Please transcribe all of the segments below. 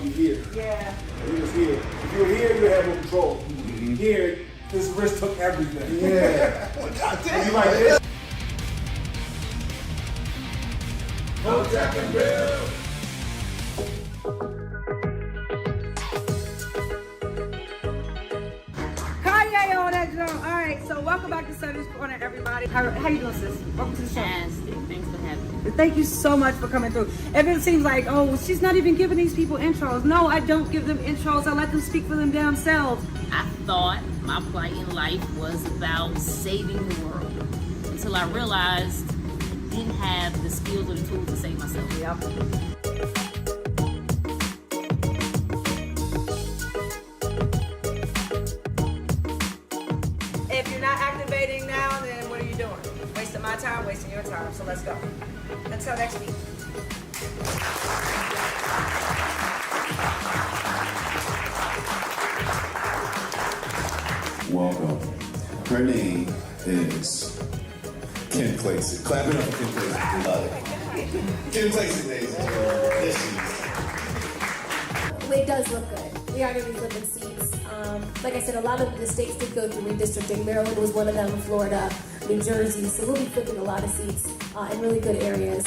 be here. Yeah. He was here. If you were here, you would have more control. Here, this wrist took everything. Yeah. God damn. You like this? Hotep and Bill. Kanye on that drum. All right, so welcome back to Sundays Corner, everybody. How you doing, sis? Welcome to the show. Fantastic. Thanks for having me. Thank you so much for coming through. If it seems like, oh, she's not even giving these people intros. No, I don't give them intros. I let them speak for them damn selves. I thought my plight in life was about saving the world until I realized I didn't have the skills or the tools to save myself. Yep. If you're not activating now, then what are you doing? Wasting my time, wasting your time. So let's go. Until next week. Welcome. Her name is Kim Clayson. Clap it up for Kim Clayson. Love it. Kim Clayson, ladies and gentlemen. There she is. It does look good. We are going to be flipping seats. Like I said, a lot of the states did go through redistricting. Maryland was one of them, Florida, New Jersey. So we'll be flipping a lot of seats in really good areas.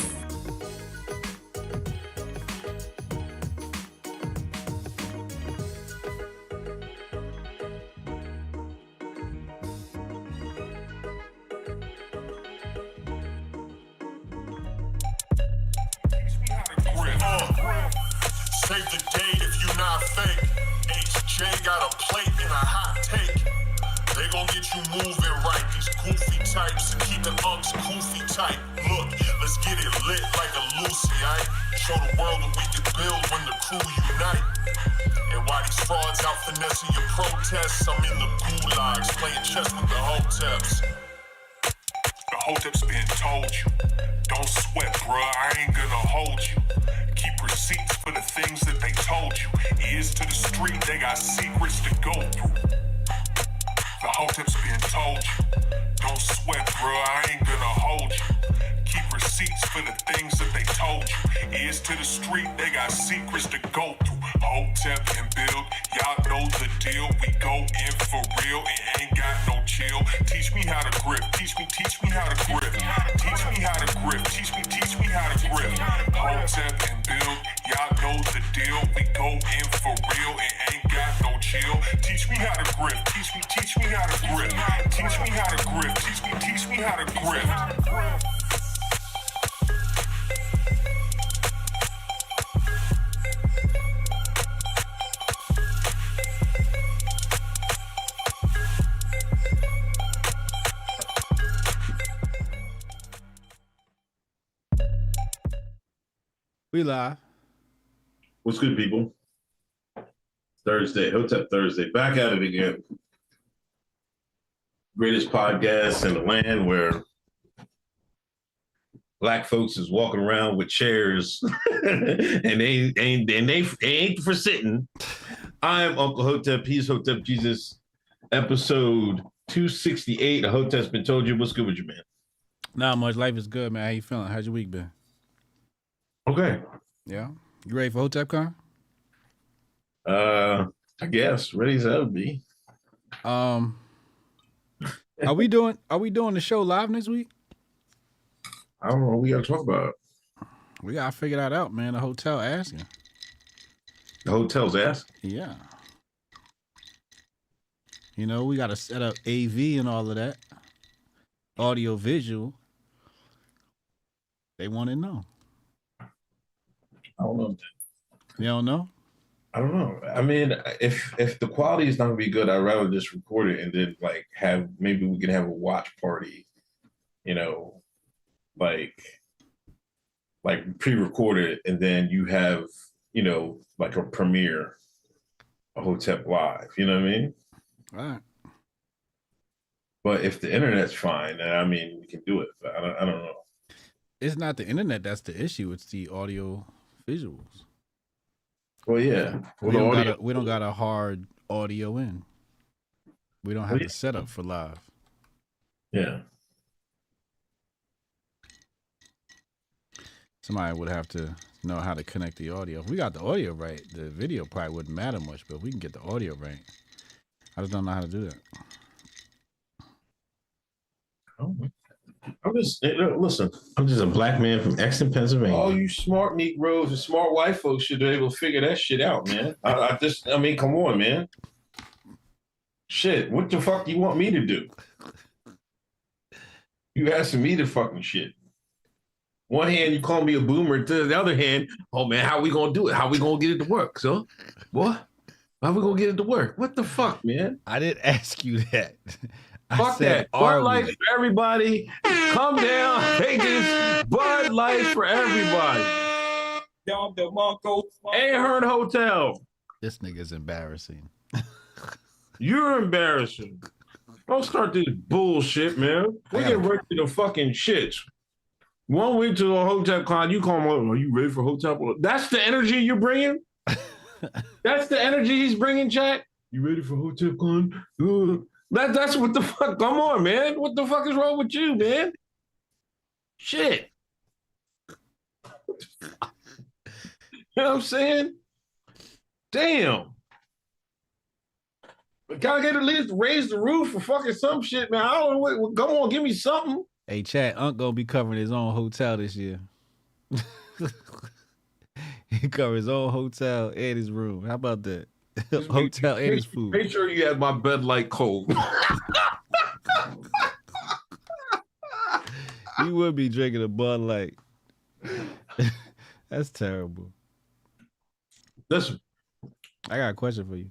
Save the date if you not fake. HJ got a plate and a hot take. They gon' get you moving right. These goofy types and keeping unks goofy tight. Look, let's get it lit like a Lucy, aight? Show the world what we can build when the crew unite. And while these frauds out finessing your protests, I'm in the gulags playing chess with the Hoteps. The Hoteps been told you. Don't sweat, bruh, I ain't gonna hold you. Keep receipts for the things that they told you. Ears to the street, they got secrets to go through. The Hoteps been told you. Don't sweat, bruh, I ain't gonna hold you. Keep receipts for the things that they told you. Ears to the street, they got secrets to go through. Hotep and build, y'all know the deal. We go in for real and ain't got no chill. Teach me how to grip, teach me how to grip. Teach me how to grip, teach me how to grip. Hotep and build, y'all know the deal. We go in for real and ain't got no chill. Teach me how to grip, teach me how to grip. Teach me how to grip, teach me how to grip. We live. What's good, people? Thursday, Hotep Thursday, back at it again. Greatest podcast in the land where Black folks is walking around with chairs and they ain't for sitting. I'm Uncle Hotep. He's Hotep Jesus. Episode 268. Hotep's been told you. What's good with you, man? Not much. Life is good, man. How you feeling? How's your week been? Okay. Yeah. You ready for Hotep Con? I guess ready as hell be. Are we doing the show live next week? I don't know what we gotta talk about. We gotta figure that out, man. The hotel asking. The hotel's asking? Yeah. You know, we gotta set up AV and all of that. Audio visual. They want to know. I don't know. You don't know? I don't know. I mean, if the quality is not gonna be good, I'd rather just record it and then like maybe we can have a watch party, you know, like pre-recorded, and then you have, you know, like a premiere, a Hotep live. You know what I mean? All right. But if the internet's fine, then I mean we can do it. But I don't know. It's not the internet that's the issue. It's the audio visuals. Well, yeah. We don't got a hard audio in. We don't have the setup for live. Yeah. Somebody would have to know how to connect the audio. If we got the audio right, the video probably wouldn't matter much, but if we can get the audio right. I just don't know how to do that. I'm just listen. I'm just a black man from Exton, Pennsylvania. All you smart Negroes and smart white folks should be able to figure that shit out, man. I mean, come on, man. Shit, what the fuck do you want me to do? You asking me to fucking shit. One hand, you call me a boomer. To the other hand, oh man, how we gonna do it? How we gonna get it to work, son? What? How we gonna get it to work? What the fuck, man? I didn't ask you that. Fuck that. Bud Light for everybody. Come down. Take this Bud Light for everybody. Ain't heard hotel. This nigga's embarrassing. You're embarrassing. Don't start this bullshit, man. We get right to the fucking shits. 1 week to a Hotep Con, you call him, are you ready for Hotep? That's the energy you're bringing? That's the energy he's bringing, chat? You ready for Hotep Con? That's what the fuck. Come on, man. What the fuck is wrong with you, man? Shit. You know what I'm saying? Damn. Gotta get at least raise the roof for fucking some shit, man. I don't know what. Come on, give me something. Hey, Chad, Unc gonna be covering his own hotel this year. He covered his own hotel and his room. How about that? Hotel and his food. Make sure you have my Bud Light cold. You would be drinking a Bud Light. That's terrible. Listen, I got a question for you.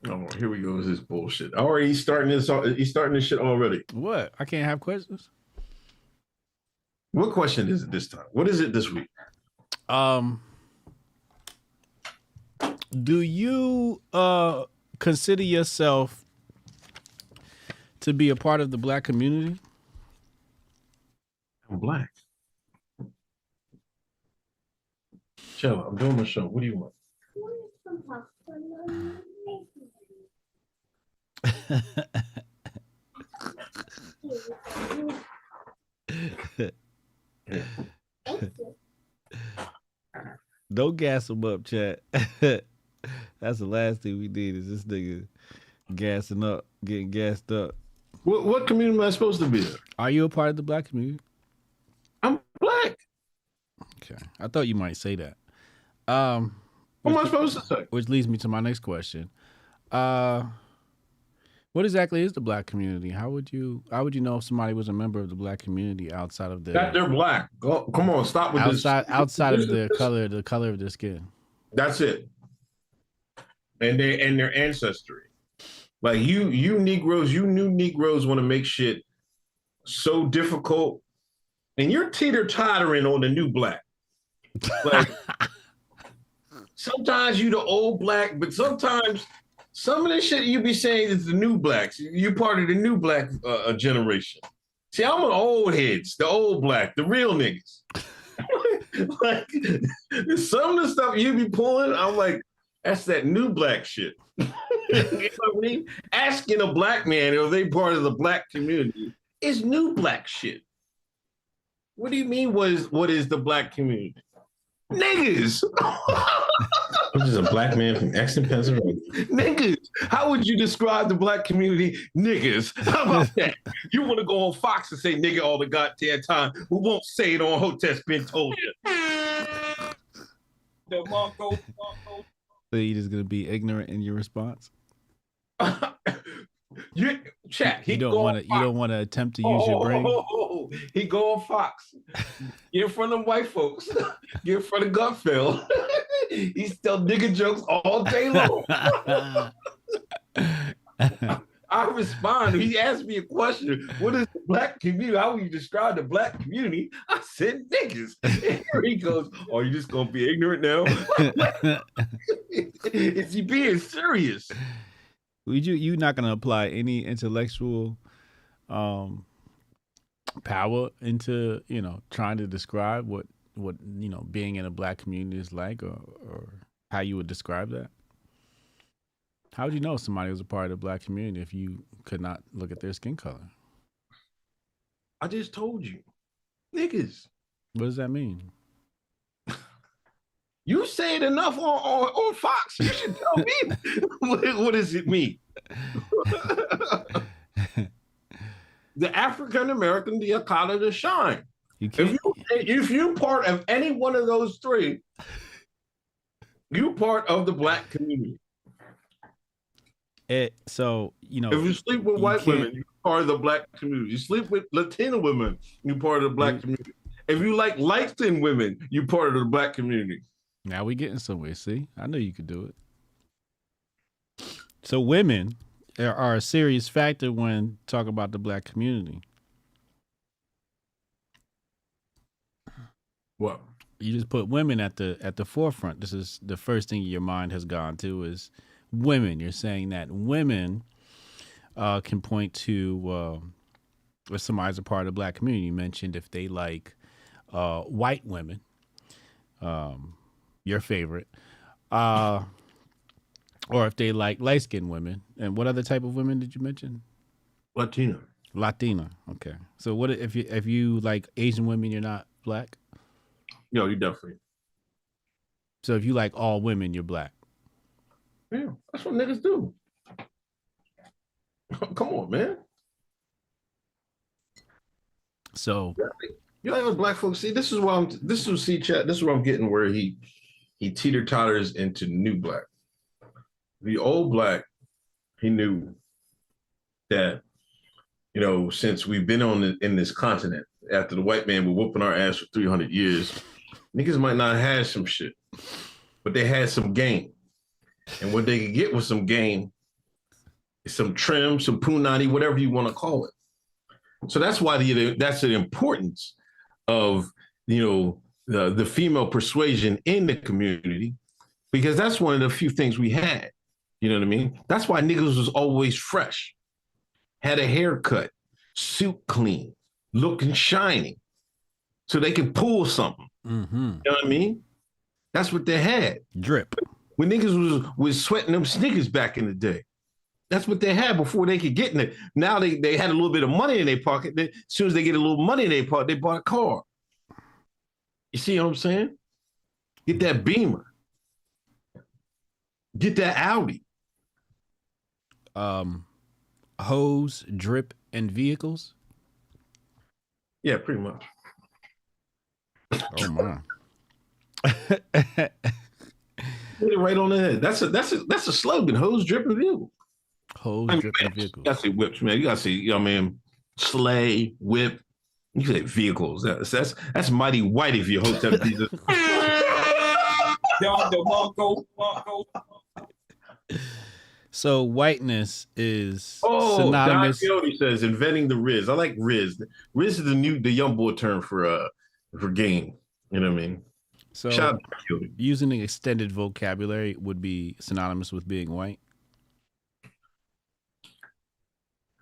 Oh, here we go with this bullshit. Already, he's starting this shit already. What? I can't have questions? What question is it this time? What is it this week? Do you consider yourself to be a part of the black community? I'm black. Chill, I'm doing my show. What do you want? Don't gas him up, chat. That's the last thing we need is this nigga gassing up, getting gassed up. What community am I supposed to be in? Are you a part of the black community? I'm black. Okay. I thought you might say that. What am I supposed to say? Which leads me to my next question. What exactly is the black community? How would you know if somebody was a member of the black community outside of that they're black? Come on, stop with this. Outside of the color of their skin. That's it. And their ancestry. Like you Negroes, you new Negroes want to make shit so difficult, and you're teeter-tottering on the new black. Like sometimes you the old black, but sometimes some of the shit you be saying is the new blacks. You're part of the new black generation. See, I'm an old heads, the old black, the real niggas. Like some of the stuff you be pulling, I'm like, that's that new black shit. You know what I mean? Asking a black man if they part of the black community is new black shit. What do you mean? What is the black community? Niggas. I'm just a black man from Exton, Pennsylvania. Niggas. How would you describe the black community? Niggas. How about that? You want to go on Fox and say nigga all the goddamn time. We won't say it on Hotep's been told you. The Mongo. So you just gonna be ignorant in your response? Chat. You don't want to attempt to use your brain. He go on Fox. Get in front of white folks. Get in front of Gutfeld. He still nigga jokes all day long. I respond. He asked me a question. What is the black community? How would you describe the black community? I said niggas. And here he goes, are you just going to be ignorant now? Is he being serious? You not going to apply any intellectual power into, trying to describe what being in a black community is like or how you would describe that? How would you know somebody was a part of the black community if you could not look at their skin color? I just told you. Niggas. What does that mean? You say it enough on Fox. You should tell me what does it mean. The African American, the Akala, the Shine. If you're part of any one of those three, you're part of the black community. So, you know, if you sleep with white women, you're part of the black community. You sleep with Latina women, you're part of the black community. If you like light-skinned women, you're part of the black community. Now we're getting somewhere. See, I know you could do it. So women are a serious factor when talking about the black community. What? You just put women at the forefront. This is the first thing your mind has gone to is women. You're saying that women can point to if somebody's a part of the black community. You mentioned if they like white women, your favorite, or if they like light-skinned women. And what other type of women did you mention? Latina. Okay. So what if you like Asian women, you're not black? No, you definitely. So if you like all women, you're black. Yeah, that's what niggas do. Come on, man. So you know what black folks see? This is what I'm getting where he teeter-totters into new black. The old black, he knew that, you know, since we've been in this continent, after the white man was whooping our ass for 300 years, niggas might not have some shit, but they had some game. And what they could get with some game is some trim, some punani, whatever you want to call it. So that's why that's the importance of, you know, the female persuasion in the community, because that's one of the few things we had. You know what I mean? That's why niggas was always fresh, had a haircut, suit clean, looking shiny, so they could pull something. Mm-hmm. You know what I mean? That's what they had. Drip. When niggas was sweating them sneakers back in the day. That's what they had before they could get in it. Now they had a little bit of money in their pocket. As soon as they get a little money in their pocket, they bought a car. You see what I'm saying? Get that Beamer. Get that Audi. Hose, drip, and vehicles? Yeah, pretty much. Oh my. Put it right on the head. That's a slogan. Hose, drip, and vehicle. Hose, drip, and vehicles. You gotta say whips, man. You gotta say, you know what I mean, sleigh, whip. You say vehicles. That's mighty white if you Hotep Jesus. So whiteness is synonymous. synonymous. He says inventing the Riz. I like Riz. Riz is the young boy term for game. You know what I mean? So shout out to Coyote. Using an extended vocabulary would be synonymous with being white.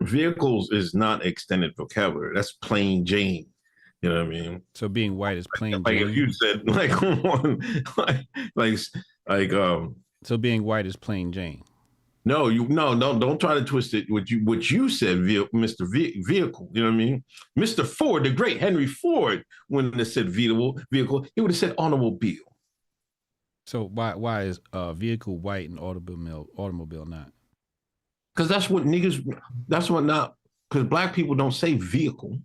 Vehicles is not extended vocabulary. That's plain Jane. You know what I mean? So being white is plain like Jane. If you said So being white is plain Jane. No, don't try to twist it. What you said, Mr. Vehicle. You know what I mean? Mr. Ford, the great Henry Ford, when they said vehicle, he would have said automobile. So why is vehicle white and automobile not? Because that's what not. Because black people don't say vehicle,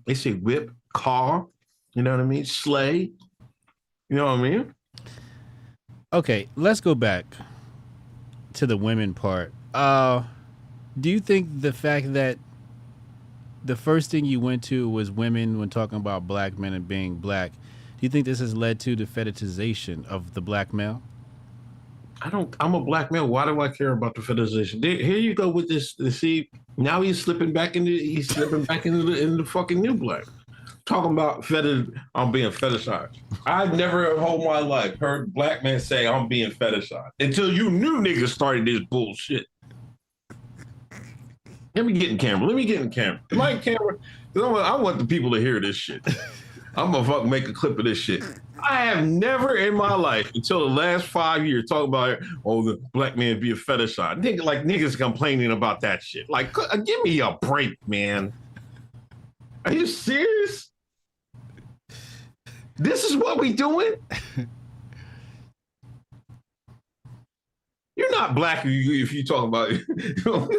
they say whip, car. You know what I mean? Sleigh. You know what I mean? Okay, let's go back to the women part. Do you think the fact that the first thing you went to was women when talking about black men and being black, do you think this has led to the fetishization of the black male? I'm a black male. Why do I care about the fetishization? Here you go with this. See, now he's slipping back into the fucking new black. Talking about I'm being fetishized. I've never in whole my life heard black men say I'm being fetishized until you new niggas started this bullshit. Let me get in camera. Am I in camera? Because I want the people to hear this shit. I'm gonna fucking make a clip of this shit. I have never in my life until the last 5 years talk about the black man being fetishized. Niggas complaining about that shit. Like, give me a break, man. Are you serious? This is what we doing? You're not black if you talk about it. Do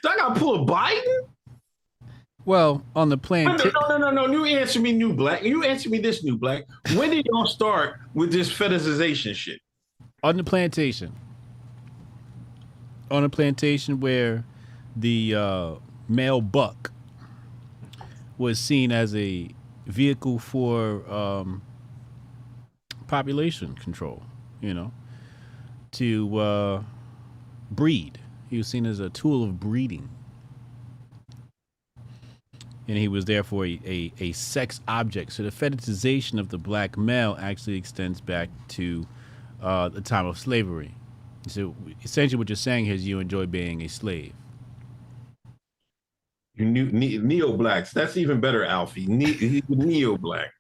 I gotta pull a Biden? Well, on the plan. No. You answer me, new black. You answer me this, new black. When did y'all start with this fetishization shit? On the plantation. On a plantation where the male buck was seen as a vehicle for population control, to breed. He was seen as a tool of breeding. And he was therefore a sex object. So the fetishization of the black male actually extends back to the time of slavery. So essentially what you're saying is you enjoy being a slave. You neo-blacks. That's even better, Alfie. Neo-black.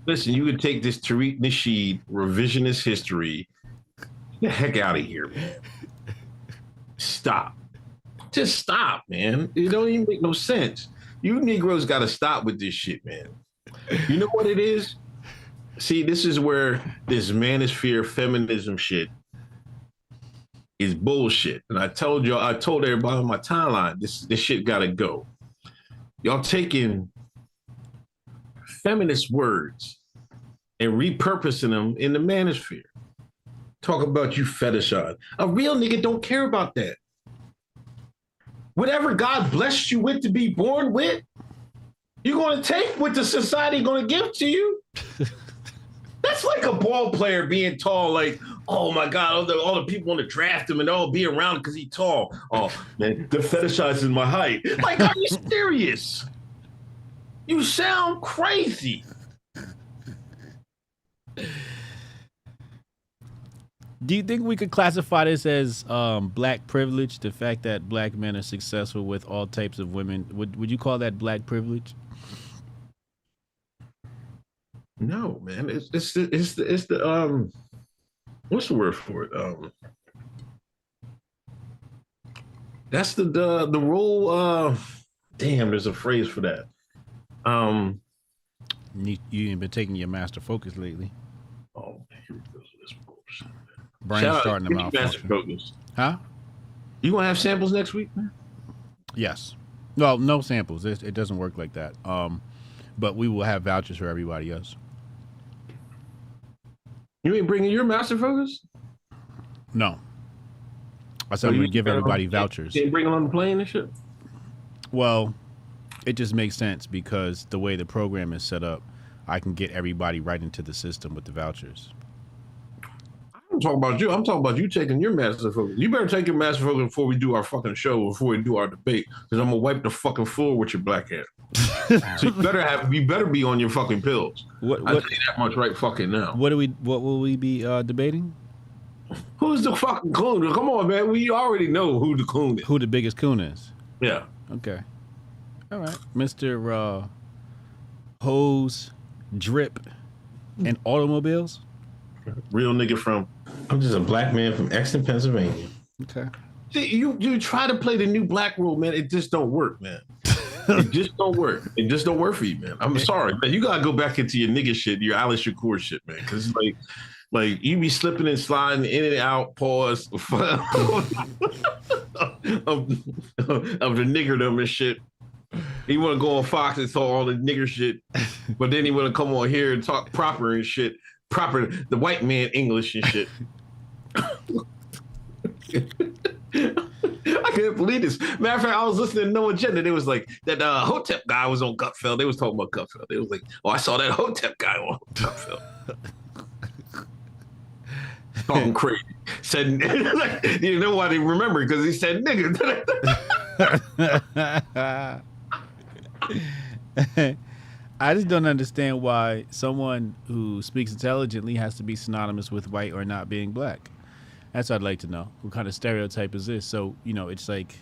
Listen, you could take this Tariq Nasheed revisionist history. Get the heck out of here, man. Stop. Just stop, man. It don't even make no sense. You Negroes got to stop with this shit, man. You know what it is? See, this is where this manosphere feminism shit is bullshit. And I told everybody on my timeline, this shit got to go. Y'all taking feminist words and repurposing them in the manosphere. Talk about you fetishize. A real nigga don't care about that. Whatever God blessed you with to be born with, you're going to take what the society going to give to you. That's like a ball player being tall, like, oh my God, all the people want to draft him and all be around because he's tall. Oh, man, they're fetishizing my height. Like, are you serious? You sound crazy. Do you think we could classify this as black privilege? The fact that black men are successful with all types of women, would you call that black privilege? No, man. It's the what's the word for it? That's the role. Damn, there's a phrase for that. You ain't been taking your master focus lately. Oh, here it goes. This bullshit. Brain's starting to malfunction. Huh? You gonna have samples next week, man? Yes. Well, no samples. It doesn't work like that. But we will have vouchers for everybody else. You ain't bringing your master focus? No. I said we would give everybody vouchers. You ain't bring them on the plane and shit? Well, it just makes sense because the way the program is set up, I can get everybody right into the system with the vouchers. I'm talking about you. I'm talking about you taking your master focus. You better take your master focus before we do our fucking show, before we do our debate, because I'm gonna wipe the fucking floor with your black ass. So you better be on your fucking pills. I'll tell you that much right fucking now. What will we be debating? Who's the fucking coon? Come on, man. We already know who the coon is. Who the biggest coon is? Yeah. Okay. All right, Mr. Hose, Drip, and Automobiles. Real nigga from. I'm just a black man from Exton, Pennsylvania. Okay. See, you try to play the new black rule, man. It just don't work, man. It just don't work. It just don't work for you, man. I'm sorry, man. You gotta go back into your nigga shit, your Alice Shakur shit, man. Because like you be slipping and sliding in and out, pause of the niggerdom and shit. He want to go on Fox and talk all the nigger shit, but then he want to come on here and talk proper and shit, the white man English and shit. I can't believe this. Matter of fact, I was listening to No Agenda. They was like that Hotep guy was on Gutfeld. They was talking about Gutfeld. They was like, oh, I saw that Hotep guy on Gutfeld. Talking crazy. Said, you know why they remember? Because he said nigga. I just don't understand why someone who speaks intelligently has to be synonymous with white or not being black. That's what I'd like to know. What kind of stereotype is this? So, it's like,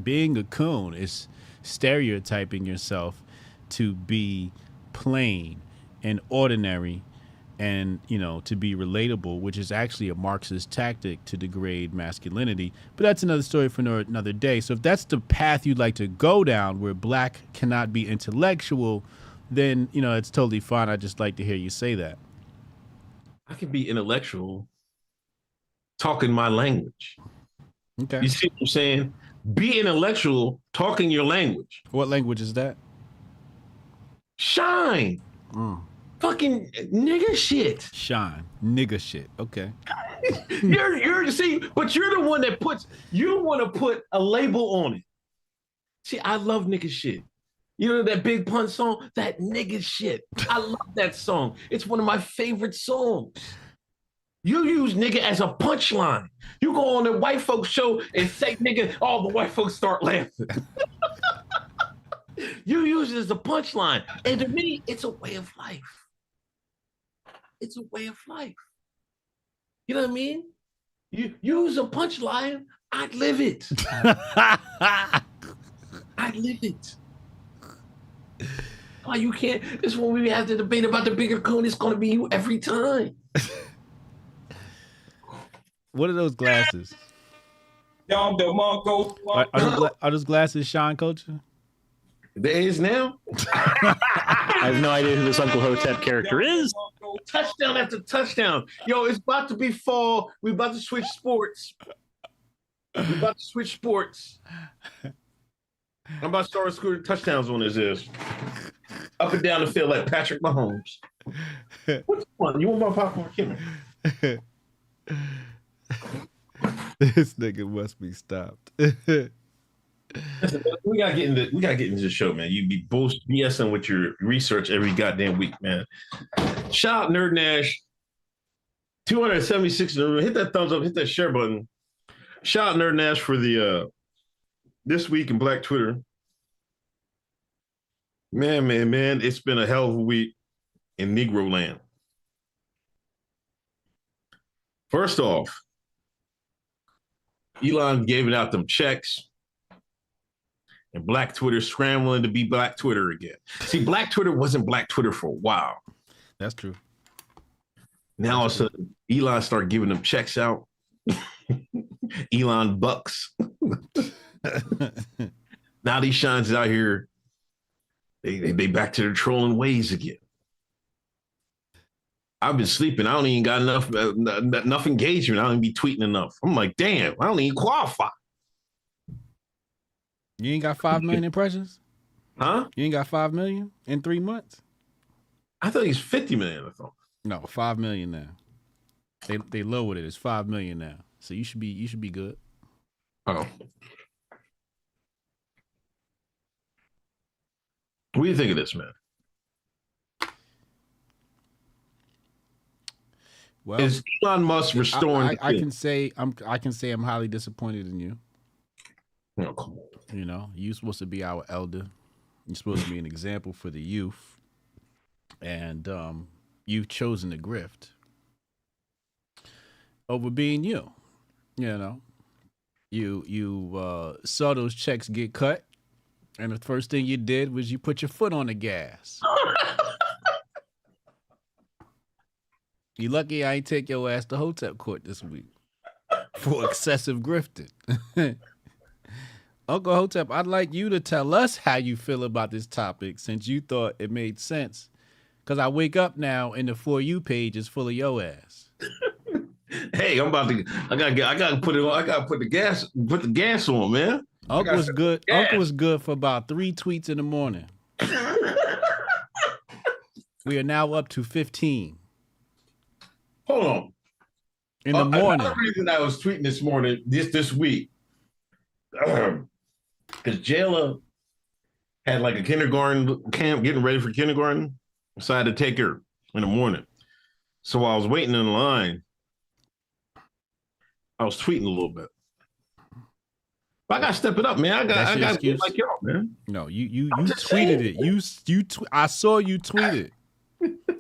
being a coon is stereotyping yourself to be plain and ordinary and, to be relatable, which is actually a Marxist tactic to degrade masculinity. But that's another story for another day. So if that's the path you'd like to go down, where black cannot be intellectual, then, it's totally fine. I'd just like to hear you say that. I can be intellectual talking my language. Okay. You see what I'm saying? Be intellectual, talking your language. What language is that? Shine. Fucking nigga shit. Shine. Nigga shit. Okay. You're see, but you're the one that you want to put a label on it. See, I love nigga shit. You know that Big Pun song? That nigga shit. I love that song. It's one of my favorite songs. You use nigga as a punchline. You go on the white folks show and say nigga, all the white folks start laughing. You use it as a punchline. And to me, it's a way of life. It's a way of life. You know what I mean? You use a punchline, I'd live it. I'd live it. Why you can't? This is when we have the debate about the bigger coon. It's going to be you every time. What are those glasses? Y'all the Mongo. Are those glasses Shine Culture? There is now. I have no idea who this Uncle Hotep character is. Touchdown after touchdown. Yo, it's about to be fall. We're about to switch sports. I'm about to start scoring touchdowns on his ass. Up and down the field like Patrick Mahomes. What's fun? You want my popcorn? Come here. This nigga must be stopped. Listen, we gotta get into the show, man. You be BSing with your research every goddamn week, man. Shout out Nerd Nash. 276 in the room. Hit that thumbs up, hit that share button. Shout out Nerd Nash for the this week in Black Twitter. Man. It's been a hell of a week in Negro land. First off, Elon giving out them checks. And Black Twitter scrambling to be Black Twitter again. See, Black Twitter wasn't Black Twitter for a while. That's true. Now all of a sudden, Elon started giving them checks out. Elon bucks. Now these shines out here, they back to their trolling ways again. I've been sleeping. I don't even got enough engagement. I don't even be tweeting enough. I'm like, damn, I don't even qualify. You ain't got 5 million impressions? Huh? You ain't got 5 million in 3 months? I thought he's 50 million, I thought. No, 5 million now. They lowered it. It's 5 million now. So you should be good. Oh. What do you think of this, man? Well, is Elon Musk restoring? I can say I'm highly disappointed in you. Oh, come on. You know, you're supposed to be our elder. You're supposed to be an example for the youth, and you've chosen to grift over being you. You know, you saw those checks get cut, and the first thing you did was you put your foot on the gas. You lucky I ain't take your ass to Hotep court this week for excessive grifting. Uncle Hotep, I'd like you to tell us how you feel about this topic since you thought it made sense. Because I wake up now and the For You page is full of your ass. Hey, I gotta put it on. I gotta put the gas on, man. Uncle was good. Uncle was good for about 3 tweets in the morning. We are now up to 15. Hold on. In the morning. Another reason I was tweeting this morning, this week, because Jayla had like a kindergarten camp, getting ready for kindergarten. Decided to take her in the morning. So while I was waiting in line, I was tweeting a little bit. But I gotta step it up, man. I gotta get like y'all, man. No, you tweeted it. I saw you tweet it.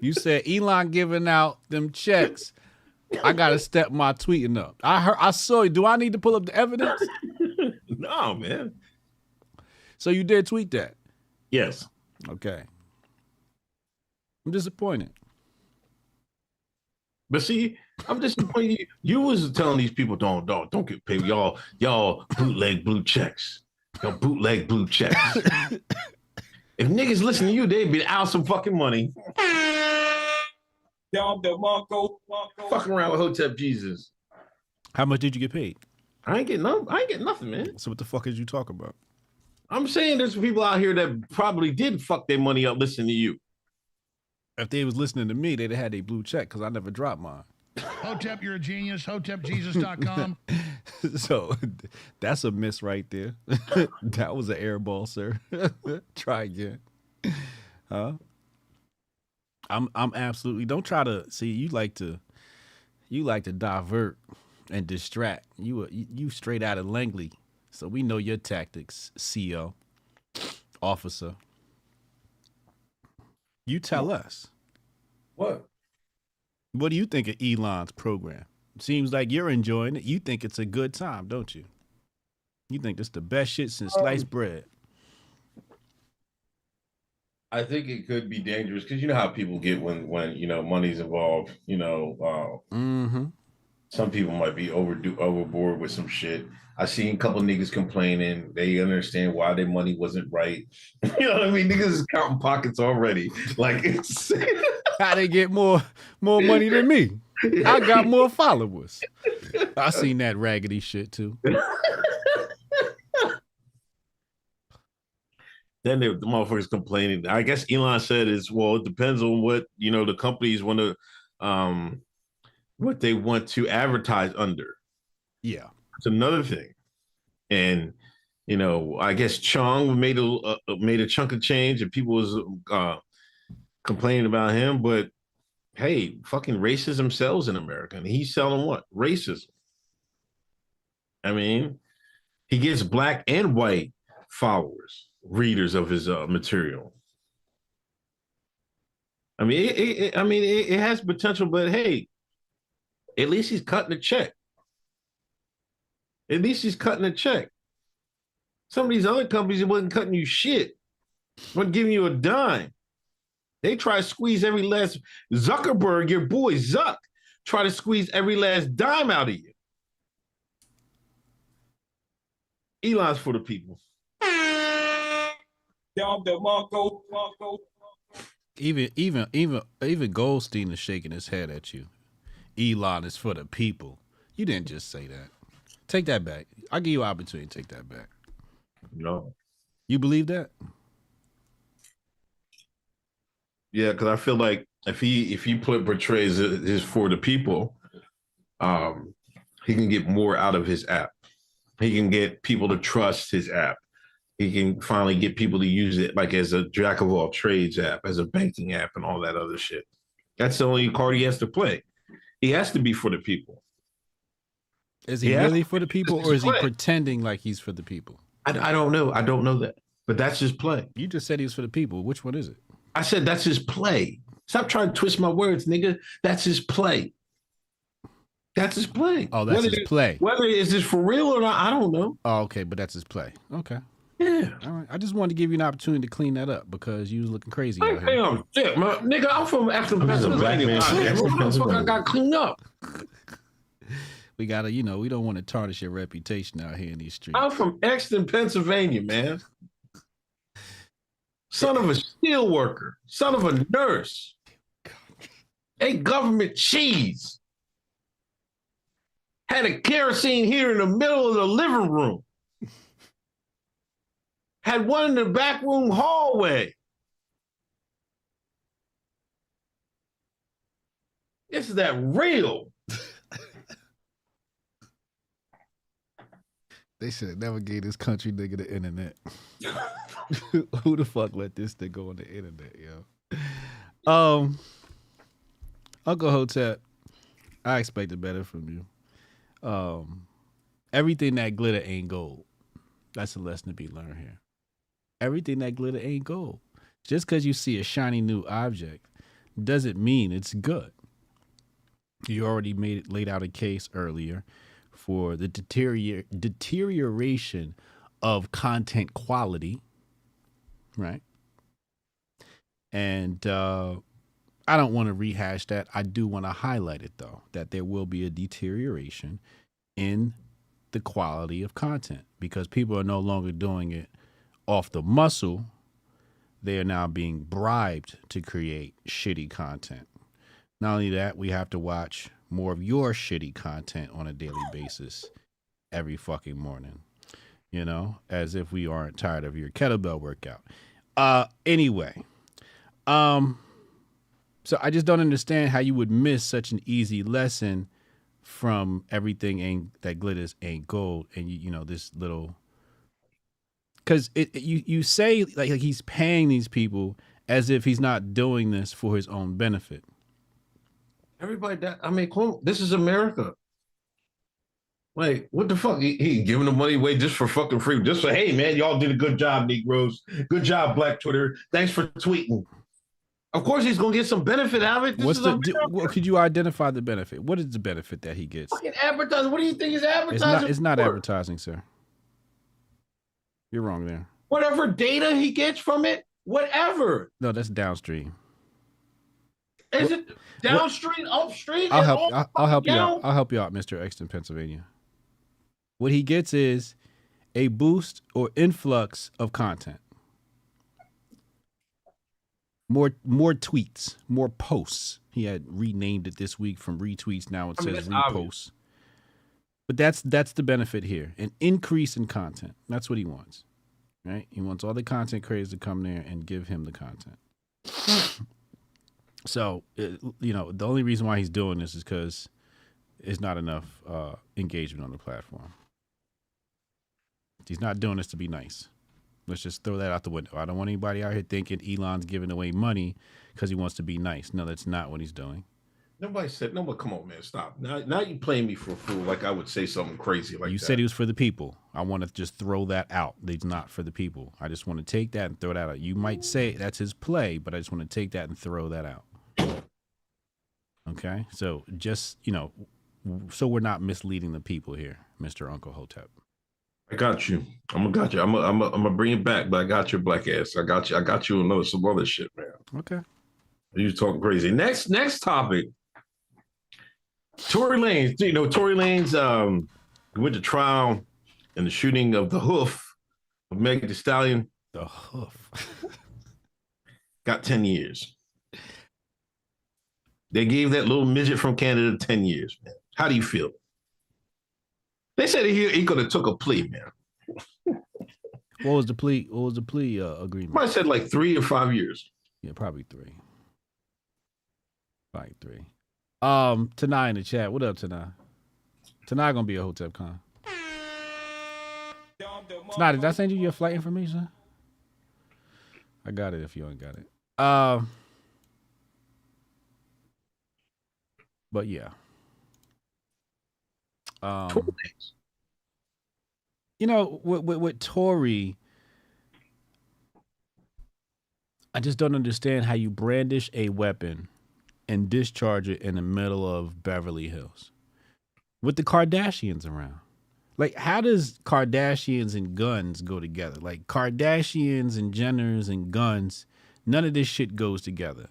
You said Elon giving out them checks. I gotta step my tweeting up. I saw you. Do I need to pull up the evidence? No, man. So you did tweet that? Yes. Okay. I'm disappointed. But see, I'm disappointed. You was telling these people, don't get paid. Y'all bootleg blue checks. Y'all bootleg blue checks. If niggas listen to you, they'd be out some fucking money. Y'all the Mongo. Fucking around with Hotep Jesus. How much did you get paid? I ain't getting nothing, man. So what the fuck is you talking about? I'm saying there's people out here that probably did fuck their money up listening to you. If they was listening to me, they'd have had a blue check because I never dropped mine. Hotep, you're a genius. HotepJesus.com. So that's a miss right there. That was an air ball, sir. Try again. Huh? I'm absolutely, don't try to see, you like to divert and distract. You straight out of Langley. So we know your tactics, CO, officer. You tell us. What? What do you think of Elon's program? Seems like you're enjoying it. You think it's a good time, don't you? You think it's the best shit since sliced bread. I think it could be dangerous because you know how people get when money's involved. Some people might be overboard with some shit. I seen a couple niggas complaining. They understand why their money wasn't right. You know what I mean? Niggas is counting pockets already. Like it's how they get more money than me. I got more followers. I seen that raggedy shit too. Then the motherfuckers complaining. I guess Elon said it depends on what the companies want to what they want to advertise under. Yeah. It's another thing. And I guess Chong made a chunk of change and people was complaining about him, but hey, fucking racism sells in America. And he's selling what? Racism. I mean, he gets black and white followers, readers of his material. I mean, it has potential, but hey, at least he's cutting a check. At least he's cutting a check. Some of these other companies, it wasn't cutting you shit. Wasn't giving you a dime. They try to squeeze every last Zuckerberg, your boy Zuck, try to squeeze every last dime out of you. Elon's for the people. Even Goldstein is shaking his head at you. Elon is for the people. You didn't just say that. Take that back. I'll give you an opportunity to take that back. No. You believe that? Yeah, because I feel like if he portrays his for the people, he can get more out of his app. He can get people to trust his app. He can finally get people to use it like as a jack of all trades app, as a banking app, and all that other shit. That's the only card he has to play. He has to be for the people. Is he really for the people, or is he pretending like he's for the people? I don't know. I don't know that. But that's his play. You just said he was for the people. Which one is it? I said that's his play. Stop trying to twist my words, nigga. That's his play. That's his play. Oh, that's his play. Whether is this for real or not, I don't know. Oh, okay, but that's his play. Okay. Yeah. All right. I just wanted to give you an opportunity to clean that up because you was looking crazy out here. Damn, shit, man. Nigga, I'm from Ashton, Pennsylvania. I got cleaned up. We gotta, we don't want to tarnish your reputation out here in these streets. I'm from Exton, Pennsylvania, man. Son of a steel worker, son of a nurse, ate government cheese, had a kerosene here in the middle of the living room, had one in the back room hallway. Is that real? They should have never gave this country nigga the internet. Who the fuck let this thing go on the internet, yo? Uncle Hotep, I expected better from you. Everything that glitter ain't gold. That's a lesson to be learned here. Everything that glitter ain't gold. Just because you see a shiny new object doesn't mean it's good. You already laid out a case earlier for the deterioration of content quality, right? And I don't want to rehash that. I do want to highlight it, though, that there will be a deterioration in the quality of content because people are no longer doing it off the muscle. They are now being bribed to create shitty content. Not only that, we have to watch more of your shitty content on a daily basis every fucking morning. You know, as if we aren't tired of your kettlebell workout. Anyway, so I just don't understand how you would miss such an easy lesson from everything that glitters ain't gold, and you know this little, because you say like he's paying these people as if he's not doing this for his own benefit. Everybody, this is America. Like, what the fuck? He giving the money away just for fucking free. Just for, hey, man, y'all did a good job, Negroes. Good job, Black Twitter. Thanks for tweeting. Of course, he's going to get some benefit out of it. Could you identify the benefit? What is the benefit that he gets? Fucking advertising. What do you think is advertising? It's not advertising, sir. You're wrong there. Whatever data he gets from it, whatever. No, that's downstream. Is it downstream, upstream? I'll help you out. I'll help you out, Mr. Exton, Pennsylvania. What he gets is a boost or influx of content. More tweets, more posts. He had renamed it this week from retweets. Now it says reposts. But that's the benefit here. An increase in content. That's what he wants. Right? He wants all the content creators to come there and give him the content. So, you know, the only reason why he's doing this is because there's not enough engagement on the platform. He's not doing this to be nice. Let's just throw that out the window. I don't want anybody out here thinking Elon's giving away money because he wants to be nice. No, that's not what he's doing. Nobody, come on, man, stop. Now you playing me for a fool like I would say something crazy like that. You said he was for the people. I want to just throw that out. He's not for the people. I just want to take that and throw that out. You might say that's his play, but I just want to take that and throw that out. Okay? So just, you know, so we're not misleading the people here, Mr. Uncle Hotep. I got you. I'm gonna bring it back, but I got your black ass. I got you on some other shit, man. Okay. You talking crazy. Next topic. Tory Lanez. You know, Tory Lanez went to trial in the shooting of the hoof of Meg Thee Stallion. The hoof. Got 10 years. They gave that little midget from Canada 10 years, man. How do you feel? They said he could have took a plea, man. What was the plea agreement? I said like 3 or 5 years. Yeah, probably 3. Probably 3. Tanai in the chat. What up, Tanai? Tanai gonna be a Hotep Con. Tanai, did I send you your flight information? I got it if you ain't got it. But yeah. You know, with Tory, I just don't understand how you brandish a weapon and discharge it in the middle of Beverly Hills with the Kardashians around. Like, how does Kardashians and guns go together? Like, Kardashians and Jenners and guns, none of this shit goes together.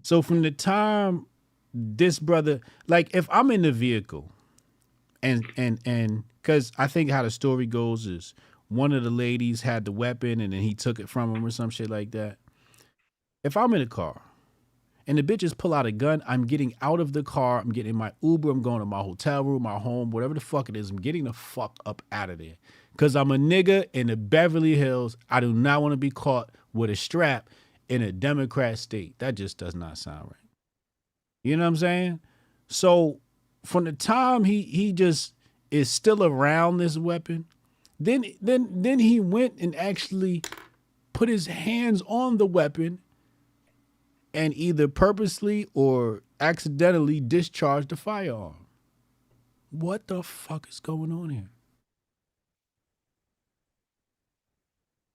So from the time this brother, like, if I'm in the vehicle and because I think how the story goes is one of the ladies had the weapon and then he took it from him or some shit like that. If I'm in a car and the bitches pull out a gun, I'm getting out of the car. I'm getting in my Uber. I'm going to my hotel room, my home, whatever the fuck it is. I'm getting the fuck up out of there. Because I'm a nigga in the Beverly Hills. I do not want to be caught with a strap in a Democrat state. That just does not sound right. You know what I'm saying? So from the time he just is still around this weapon, then he went and actually put his hands on the weapon and either purposely or accidentally discharged the firearm. What the fuck is going on here?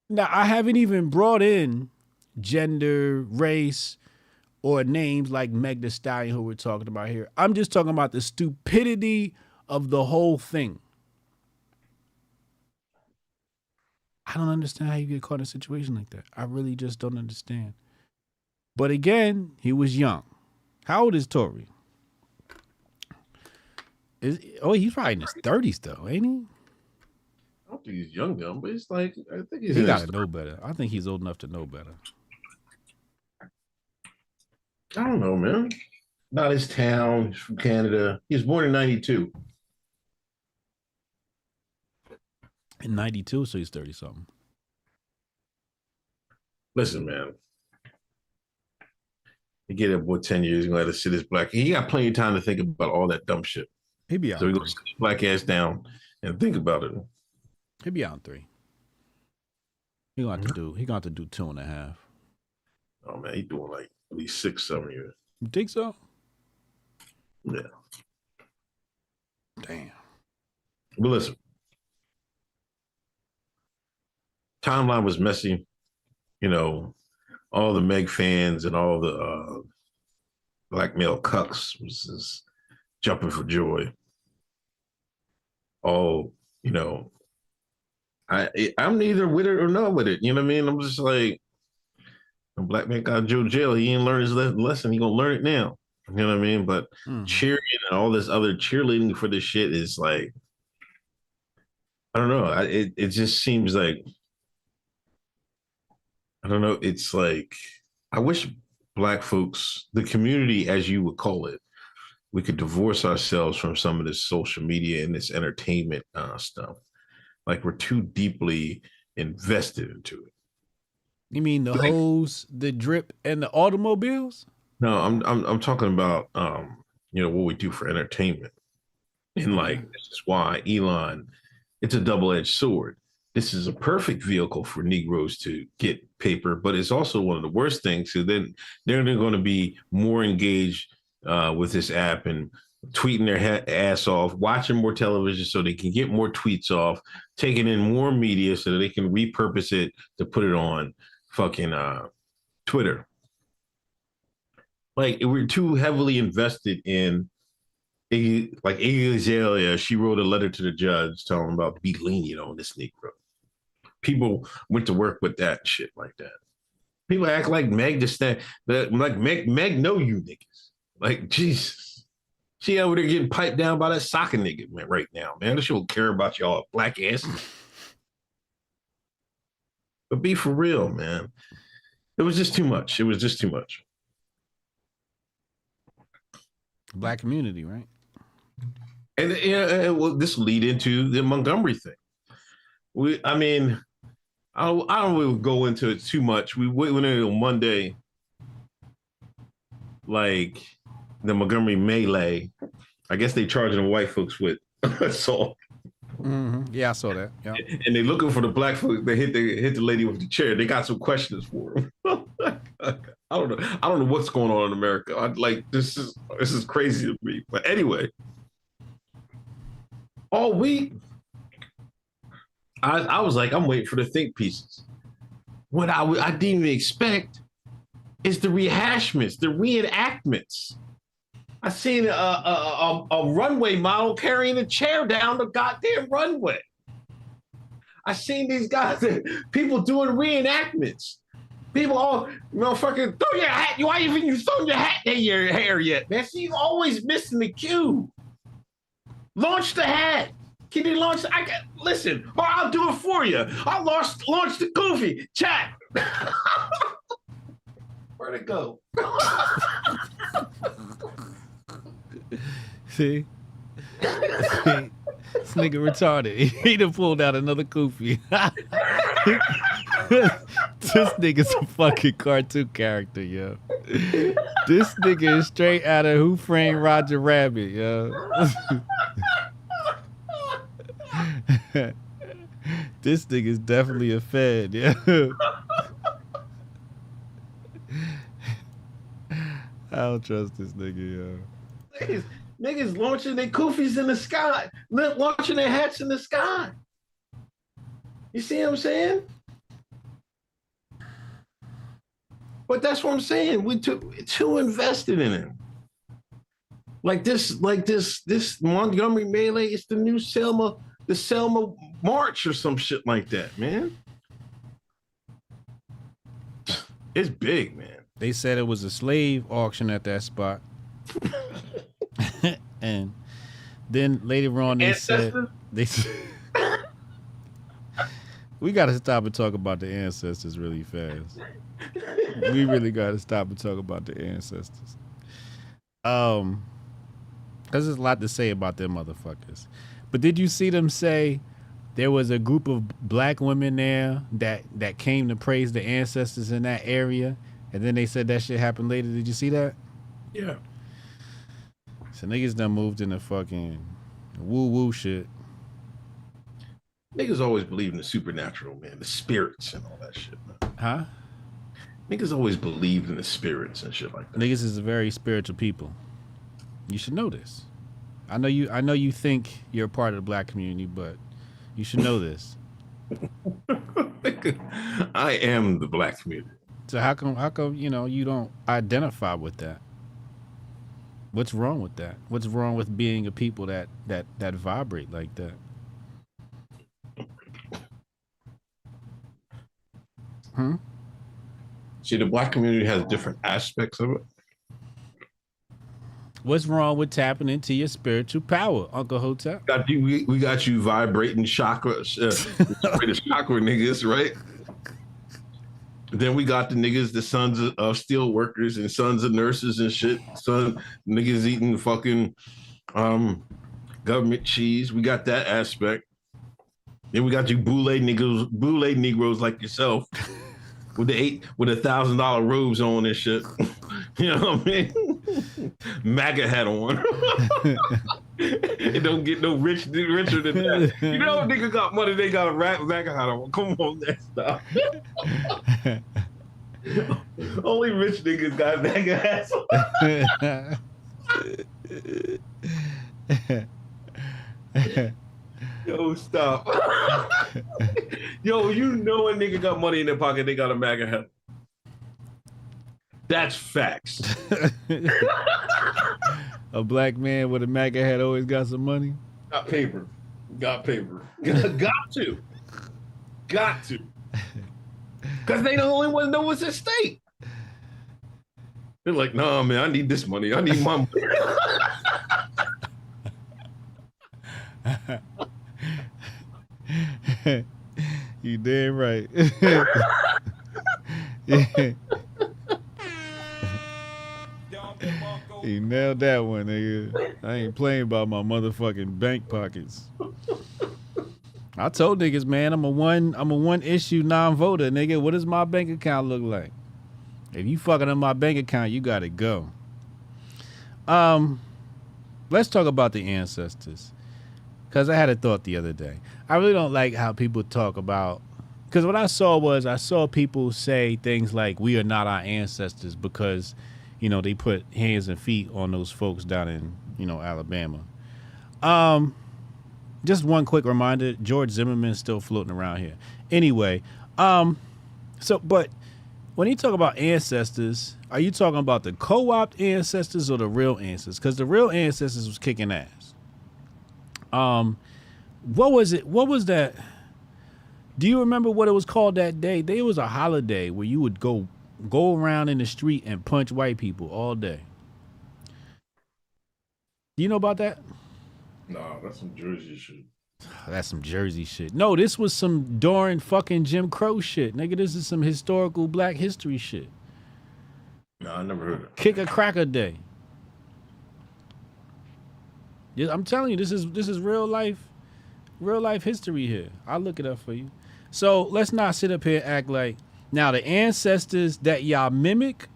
Now, I haven't even brought in gender, race, or names like Meg Thee Stallion, who we're talking about here. I'm just talking about the stupidity of the whole thing. I don't understand how you get caught in a situation like that. I really just don't understand. But again, he was young. How old is Tory? He's probably in his 30s though, ain't he? I don't think he's young, but it's like, I think he's he got to know better. I think he's old enough to know better. I don't know, man. not his town. He's from Canada. He was born in 92. In 92, so he's 30 something. Listen, man. You get that boy 10 years, he's gonna let us sit his black. He got plenty of time to think about all that dumb shit. He'd be out. So he gonna sit his black ass down and think about it. He'd be out in 3. He gonna have to do 2.5. Oh man, he's doing like at least 6, 7 years. You think so? Yeah. Damn. But listen, timeline was messy. You know, all the Meg fans and all the black male cucks was just jumping for joy. All, you know, I'm neither with it or not with it. You know what I mean? I'm just like, a black man got to jail. He ain't learned his lesson. He gonna learn it now. You know what I mean? But cheering and all this other cheerleading for this shit is like, I don't know. It just seems like, I don't know. It's like, I wish black folks, the community, as you would call it, we could divorce ourselves from some of this social media and this entertainment stuff. Like we're too deeply invested into it. You mean the hose, the drip, and the automobiles? No, I'm talking about you know, what we do for entertainment. And like, this is why Elon, it's a double-edged sword. This is a perfect vehicle for Negroes to get paper, but it's also one of the worst things. So then they're going to be more engaged with this app and tweeting their ass off, watching more television so they can get more tweets off, taking in more media so that they can repurpose it to put it on fucking Twitter. Like, we're too heavily invested in, like Iggy Azalea, she wrote a letter to the judge telling him about be lenient on this Negro. People went to work with that shit like that. People act like Meg just that like Meg know you niggas. Like, Jesus. She over there getting piped down by that soccer nigga, man, right now, man. She don't care about y'all black asses. But be for real, man. It was just too much. It was just too much. Black community, right? And well, this will lead into the Montgomery thing. I don't really go into it too much. We went in on Monday, like the Montgomery melee. I guess they charging the white folks with assault. Mm-hmm. Yeah, I saw that. Yeah. And they looking for the black folks. They hit the lady with the chair. They got some questions for him. I don't know what's going on in America. This is crazy to me. But anyway, all week I was like, I'm waiting for the think pieces. What I didn't even expect is the rehashments, the reenactments. I seen a runway model carrying a chair down the goddamn runway. I seen these guys, people doing reenactments. People all, fucking throw your hat. Why even you thrown your hat in your hair yet, man? See, you always missing the cue. Launch the hat. Can you launch? Listen, or I'll do it for you. I'll launch the goofy chat. Where'd it go? See? This nigga retarded. He done pulled out another goofy. This nigga's a fucking cartoon character, yo. This nigga is straight out of Who Framed Roger Rabbit, yo. This nigga's definitely a fed, yeah. I don't trust this nigga, yo. Niggas launching their koofies in the sky, launching their hats in the sky. You see what I'm saying? But that's what I'm saying. We too invested in it. Like this Montgomery melee is the new Selma March or some shit like that, man. It's big, man. They said it was a slave auction at that spot. And then later on they said we got to stop and talk about the ancestors really fast. We really got to stop and talk about the ancestors. Because there's a lot to say about them motherfuckers. But did you see them say there was a group of black women there that came to praise the ancestors in that area, and then they said that shit happened later? Did you see that? Yeah. So niggas done moved into fucking woo-woo shit. Niggas always believe in the supernatural, man, the spirits and all that shit, man. Huh? Niggas always believed in the spirits and shit like that. Niggas is a very spiritual people. You should know this. I know you think you're a part of the black community, but you should know this. I am the black community. So how come you don't identify with that? What's wrong with that? What's wrong with being a people that vibrate like that? See, the black community has different aspects of it. What's wrong with tapping into your spiritual power, Uncle Hotep? We got you vibrating chakra, the chakra niggas, right? Then we got the niggas, the sons of steel workers and sons of nurses and shit. Niggas eating fucking government cheese. We got that aspect. Then we got you boule Negroes like yourself with $1,000 robes on and shit. You know what I mean? MAGA hat on. It don't get no richer than that. You know, nigga got money, they got a MAGA hat on. Come on, that's stop. Only rich niggas got MAGA hats on. Yo, stop. Yo, you know a nigga got money in their pocket, they got a MAGA hat. That's facts. A black man with a MAGA hat always got some money. Got paper. Got to. Because they the only ones know what's at stake. They're like, nah, man, I need this money. I need my money. You damn right. Yeah. You nailed that one, nigga. I ain't playing about my motherfucking bank pockets. I told niggas, man, I'm a one issue non-voter, nigga. What does my bank account look like? If you fucking up my bank account, you gotta go. Let's talk about the ancestors. Cause I had a thought the other day. I really don't like how people talk about, because what I saw people say things like, we are not our ancestors because, you know, they put hands and feet on those folks down in, you know, Alabama. Just one quick reminder, George Zimmerman's still floating around here. Anyway, but when you talk about ancestors, are you talking about the co-opt ancestors or the real ancestors? Because the real ancestors was kicking ass. What was it? What was that? Do you remember what it was called that day? There was a holiday where you would go around in the street and punch white people all day. Do you know about that? Nah, that's some Jersey shit. That's some Jersey shit. No, this was some during fucking Jim Crow shit. Nigga, this is some historical black history shit. No, I never heard of it. Kick a cracker day. Yeah, I'm telling you, this is real life history here. I'll look it up for you. So let's not sit up here and act like, now the ancestors that y'all mimic,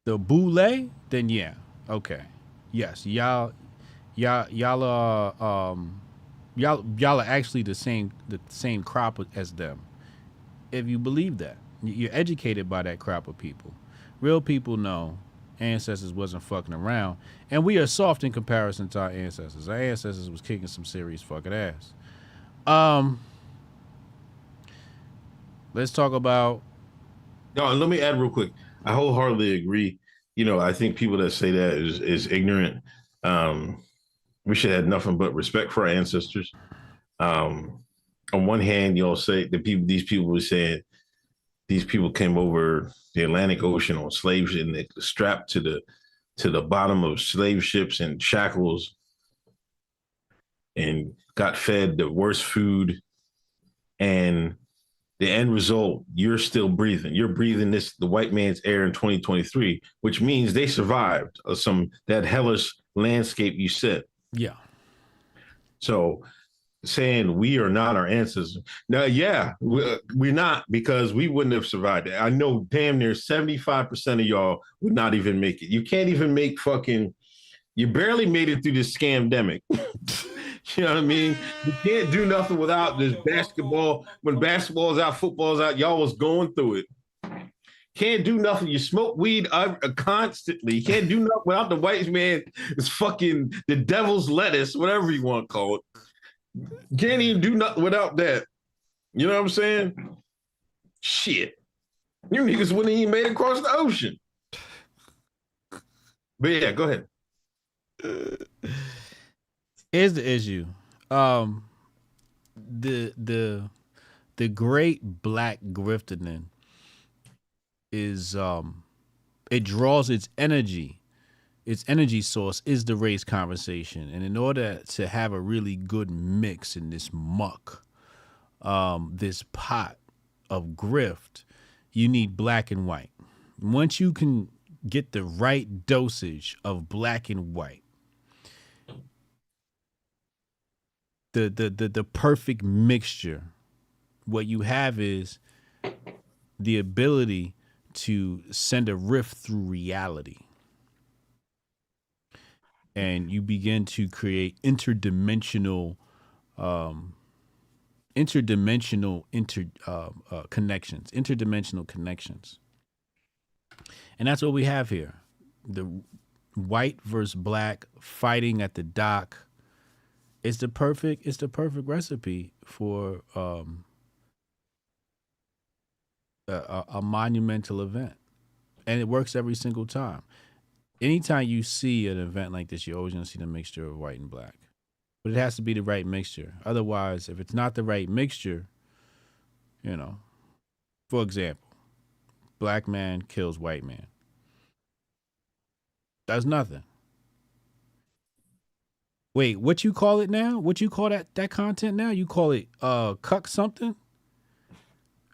the boule, then yeah, okay, yes, y'all are actually the same crop as them. If you believe that, you're educated by that crop of people. Real people know ancestors wasn't fucking around, and we are soft in comparison to our ancestors. Our ancestors was kicking some serious fucking ass. Let's talk about. No, let me add real quick. I wholeheartedly agree. You know, I think people that say that is ignorant. We should have nothing but respect for our ancestors. On one hand, you'll say these people were saying these people came over the Atlantic Ocean on slave ships and they strapped to the bottom of slave ships in shackles and got fed the worst food and the end result, you're still breathing. You're breathing the white man's air in 2023, which means they survived that hellish landscape you set. Yeah. So saying we are not our ancestors. Now, yeah, we're not, because we wouldn't have survived it. I know damn near 75% of y'all would not even make it. You can't even make you barely made it through this scamdemic. You know what I mean? You can't do nothing without this basketball. When basketball is out, football is out, y'all was going through it. Can't do nothing. You smoke weed constantly. You can't do nothing without the white man. It's fucking the devil's lettuce, whatever you want to call it. Can't even do nothing without that. You know what I'm saying? Shit. You niggas wouldn't even made it across the ocean. But yeah, go ahead. Here's the issue. The great black grifting is it draws its energy source is the race conversation. And in order to have a really good mix in this muck, this pot of grift, you need black and white. Once you can get the right dosage of black and white, the perfect mixture, what you have is the ability to send a rift through reality. And you begin to create interdimensional connections. And that's what we have here. The white versus black fighting at the dock. It's the perfect recipe for a monumental event. And it works every single time. Anytime you see an event like this, you're always going to see the mixture of white and black. But it has to be the right mixture. Otherwise, if it's not the right mixture, for example, black man kills white man. That's nothing. Wait, what you call it now? What you call that content now? You call it cuck something?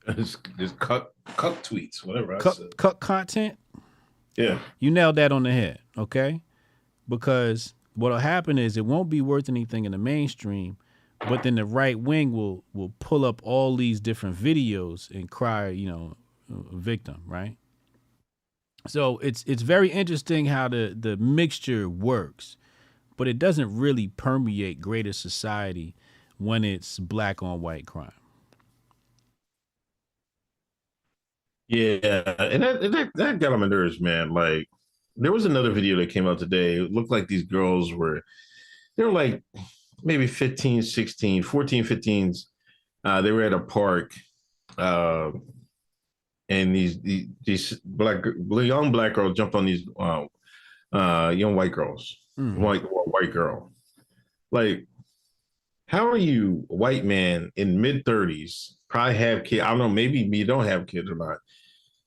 It's cuck tweets, whatever. Cuck content? Yeah. You nailed that on the head, okay? Because what'll happen is it won't be worth anything in the mainstream, but then the right wing will pull up all these different videos and cry, victim, right? So it's very interesting how the mixture works, but it doesn't really permeate greater society when it's black on white crime. Yeah, and that got on my nerves, man. Like, there was another video that came out today. It looked like these girls they were like maybe 15, 16, 14, 15s. They were at a park, and these young black girls jumped on these young white girls, white girl. Like, how are you, a white man in mid-30s, probably have kids? I don't know, maybe you don't have kids or not.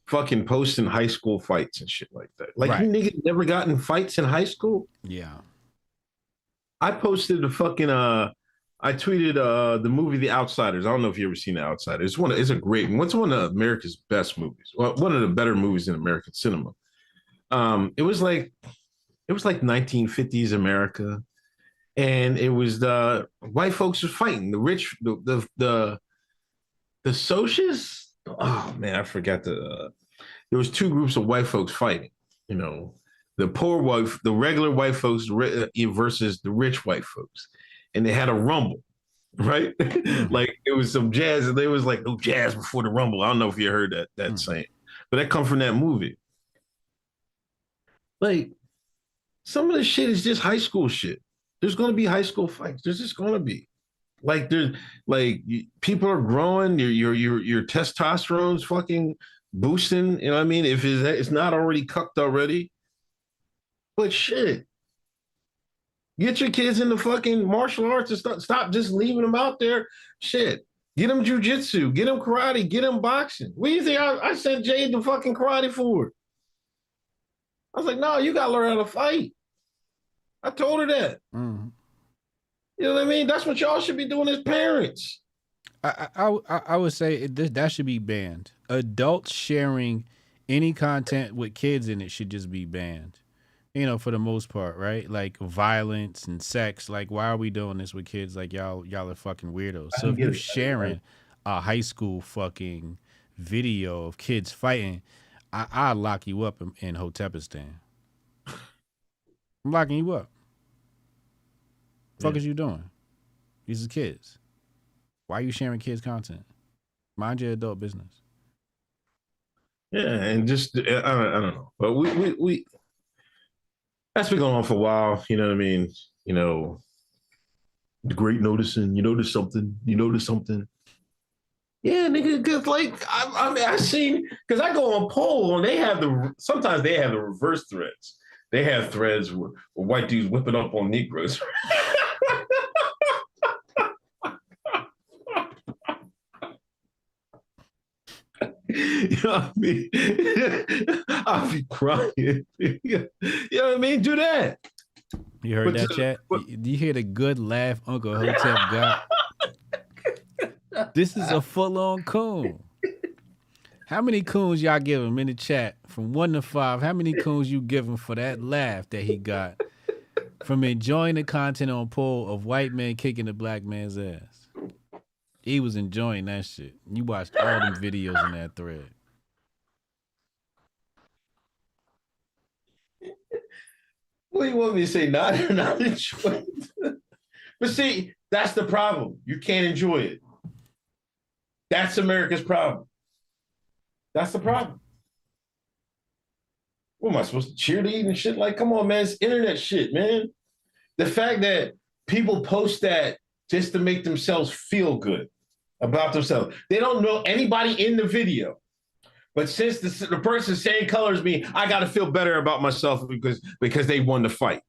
Fucking posting high school fights and shit like that. Like, right. You niggas never got in fights in high school? Yeah. I posted I tweeted the movie The Outsiders. I don't know if you ever seen The Outsiders. It's a great one. It's one of America's best movies. Well, one of the better movies in American cinema. It was like 1950s America, and it was the white folks were fighting the rich, the socialists. Oh man, I forgot there was two groups of white folks fighting. The poor the regular white folks versus the rich white folks, and they had a rumble, right? Like, it was some jazz, and they was like, "Oh, jazz before the rumble." I don't know if you heard that saying, but that come from that movie. Like, some of the shit is just high school shit. There's going to be high school fights. There's just going to be. Like, people are growing. Your testosterone's fucking boosting. You know what I mean? If it's not already cucked already. But shit, get your kids into fucking martial arts and stop just leaving them out there. Shit, get them jujitsu, get them karate, get them boxing. What do you think I sent Jade to fucking karate for? I was like, no, you gotta learn how to fight. I told her that. Mm-hmm. You know what I mean? That's what y'all should be doing as parents. I would say that should be banned. Adults sharing any content with kids in it should just be banned. You know, for the most part, right? Like violence and sex. Like, why are we doing this with kids? Like, y'all are fucking weirdos. So if you sharing a high school fucking video of kids fighting, I'll lock you up in Hotepistan. I'm locking you up. Fuck is you doing? These are kids. Why are you sharing kids' content? Mind your adult business. Yeah, and just I don't know, but we that's been going on for a while. You know what I mean? You know, the great noticing. You notice something. You notice something. Yeah, nigga, because like I mean, I seen because I go on poll and they have sometimes they have the reverse threads. They have threads where white dudes whipping up on Negroes. You know what I mean? I'll be crying. You know what I mean? Do that. You heard that, chat? Do you hear the good laugh Uncle Hotep got? This is a full-on coon. How many coons y'all give him in the chat? From 1 to 5, how many coons you give him for that laugh that he got from enjoying the content on poll of white men kicking the black man's ass? He was enjoying that shit. You watched all them videos in that thread. What do you want me to say? Not enjoy it. But see, that's the problem. You can't enjoy it. That's America's problem. That's the problem. What am I supposed to cheerlead and shit? Like, come on, man. It's internet shit, man. The fact that people post that just to make themselves feel good about themselves. They don't know anybody in the video. But since the person same color as me, I got to feel better about myself because they won the fight.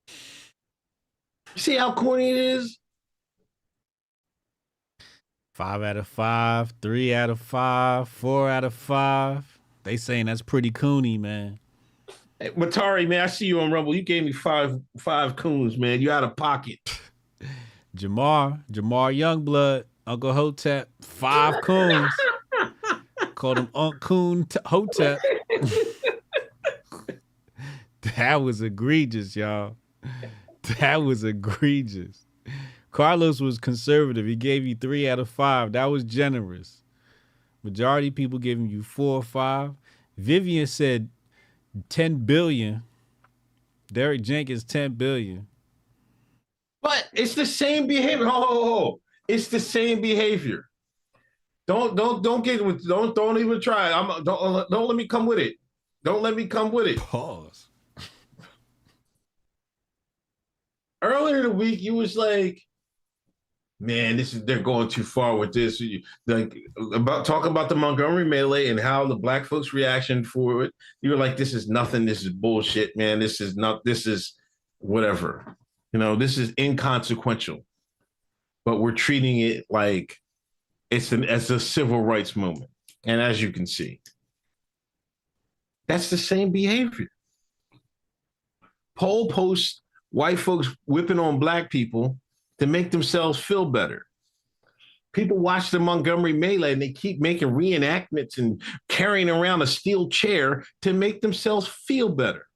You see how corny it is? 5 out of 5, 3 out of 5, 4 out of 5. They saying that's pretty coony, man. Hey, Matari, man, I see you on Rumble. You gave me five coons, man. You out of pocket. Jamar Youngblood, Uncle Hotep, 5 coons. Called him Unc Coon Hotep. That was egregious, y'all. That was egregious. Carlos was conservative. He gave you 3 out of 5. That was generous. Majority people giving you 4 or 5. Vivian said 10 billion. Derek Jenkins 10 billion. But it's the same behavior. Oh, it's the same behavior. Don't even try. Don't let me come with it. Don't let me come with it. Pause. Earlier in the week, you was like, man, they're going too far with this. Like talk about the Montgomery melee and how the black folks' reaction for it. You were like, this is nothing. This is bullshit, man. This is whatever. You know, this is inconsequential. But we're treating it like it's a civil rights moment. And as you can see, that's the same behavior. Poll posts white folks whipping on black people to make themselves feel better. People watch the Montgomery melee and they keep making reenactments and carrying around a steel chair to make themselves feel better.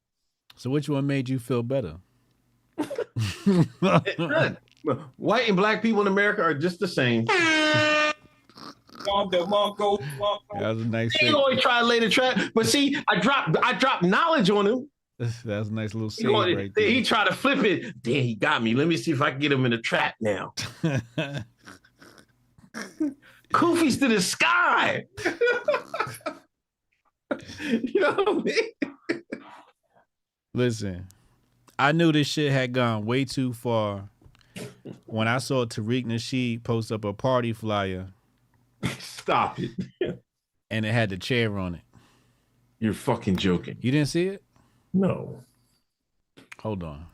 So which one made you feel better? White and black people in America are just the same. That was a nice He always try to lay the trap, but see, I dropped knowledge on him. That's a nice little save right there. He tried to flip it. Damn, he got me. Let me see if I can get him in a trap now. Koofies to the sky. You know what I mean? Listen, I knew this shit had gone way too far when I saw Tariq Nasheed post up a party flyer. Stop it. And it had the chair on it. You're fucking joking. You didn't see it? No. Hold on.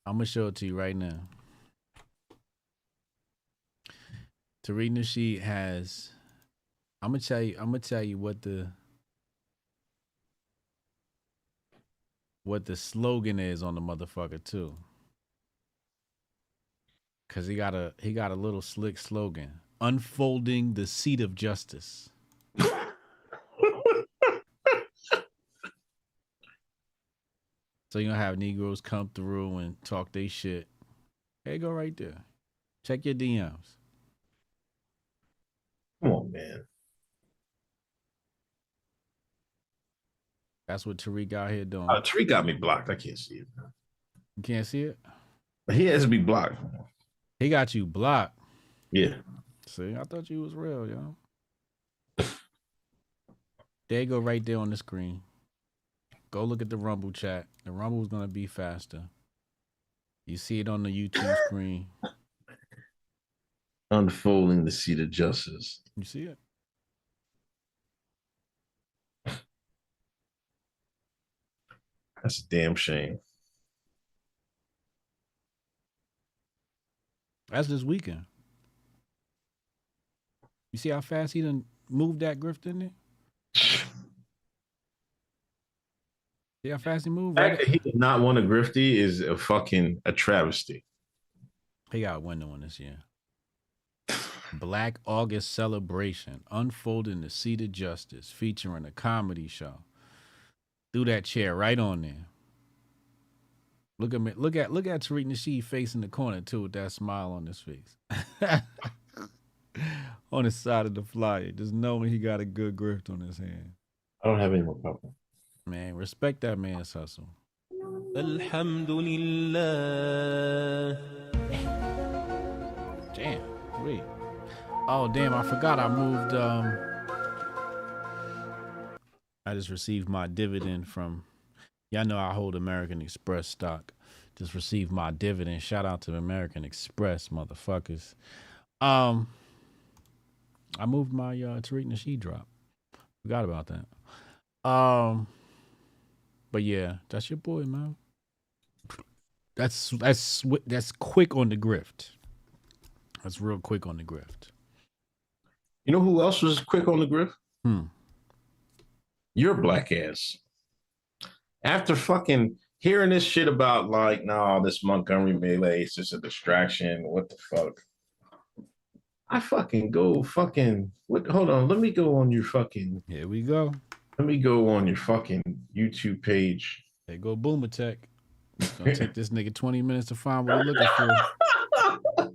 I'm gonna show it to you right now. Tariq Nasheed has. I'm gonna tell you what the slogan is on the motherfucker too. Cause he got a little slick slogan: unfolding the seat of justice. So you're gonna have Negroes come through and talk their shit. Hey, go right there. Check your DMs. Come on, man. That's what Tariq out here doing. Tariq got me blocked. I can't see it. You can't see it? He has to be blocked. He got you blocked. Yeah. See, I thought you was real, yo. There you go right there on the screen. Go look at the Rumble chat. The Rumble's gonna be faster. You see it on the YouTube screen. Unfolding the seat of justice. You see it? That's a damn shame. That's this weekend. You see how fast he done moved that grift in there? See how fast he moved? The fact that he did not want a grifty is a travesty. He got a window on this year. Black August celebration, unfolding the seat of justice, featuring a comedy show. Threw that chair right on there. Look at me. Look at Tariq Nasheed face in the corner too, with that smile on his face. On the side of the flyer, just knowing he got a good grift on his hand. I don't have any more problem. Man, respect that man's hustle. Alhamdulillah. Damn, wait. Oh damn, I forgot I moved. I just received my dividend from. Y'all know I hold American Express stock. Just received my dividend. Shout out to American Express, motherfuckers. I moved my Tariq Nasheed drop. Forgot about that. But yeah, that's your boy, man. That's quick on the grift. That's real quick on the grift. You know who else was quick on the grift? Your black ass. After fucking hearing this shit about like, no, this Montgomery melee is just a distraction. What the fuck? I fucking go fucking what? Hold on, let me go on your fucking. Here we go. Let me go on your fucking YouTube page. There go Boomer Tech. It's gonna take this nigga 20 minutes to find what he's looking for.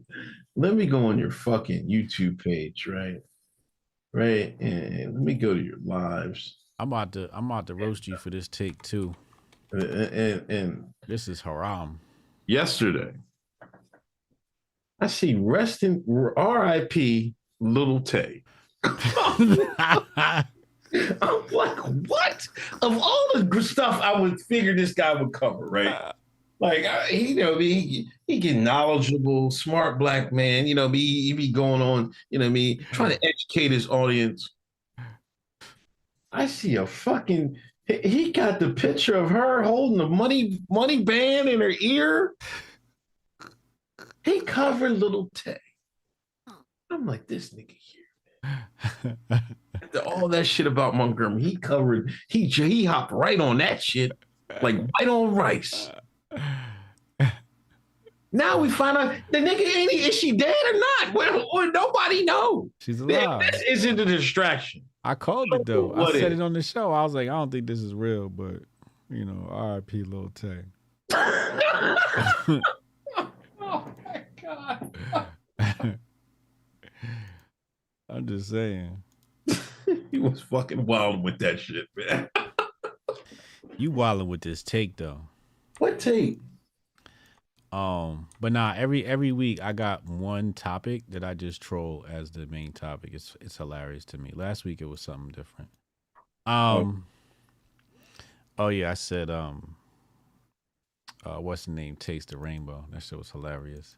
Let me go on your fucking YouTube page, right? Right, and let me go to your lives. I'm about to roast you for this take too. And this is haram. Yesterday, I see rest in R.I.P. Little Tay. I'm like, what? Of all the stuff I would figure this guy would cover, right? Like, he get knowledgeable, smart black man, he be going on, trying to educate his audience. I see a fucking, he got the picture of her holding the money band in her ear. He covered Little Tay. I'm like, this nigga here, man. After all that shit about Montgomery, he hopped right on that shit, like white on rice. Now we find out the nigga is she dead or not? Well, nobody knows. She's alive. This isn't a distraction. I called it though. I said it on the show. I was like, I don't think this is real, but R.I.P. Lil Tay. Oh my God. I'm just saying. He was fucking wilding with that shit, man. You wilding with this take though. What take? But nah, every week I got one topic that I just troll as the main topic. It's hilarious to me. Last week it was something different. Oh yeah, I said what's the name? Taste the Rainbow. That shit was hilarious.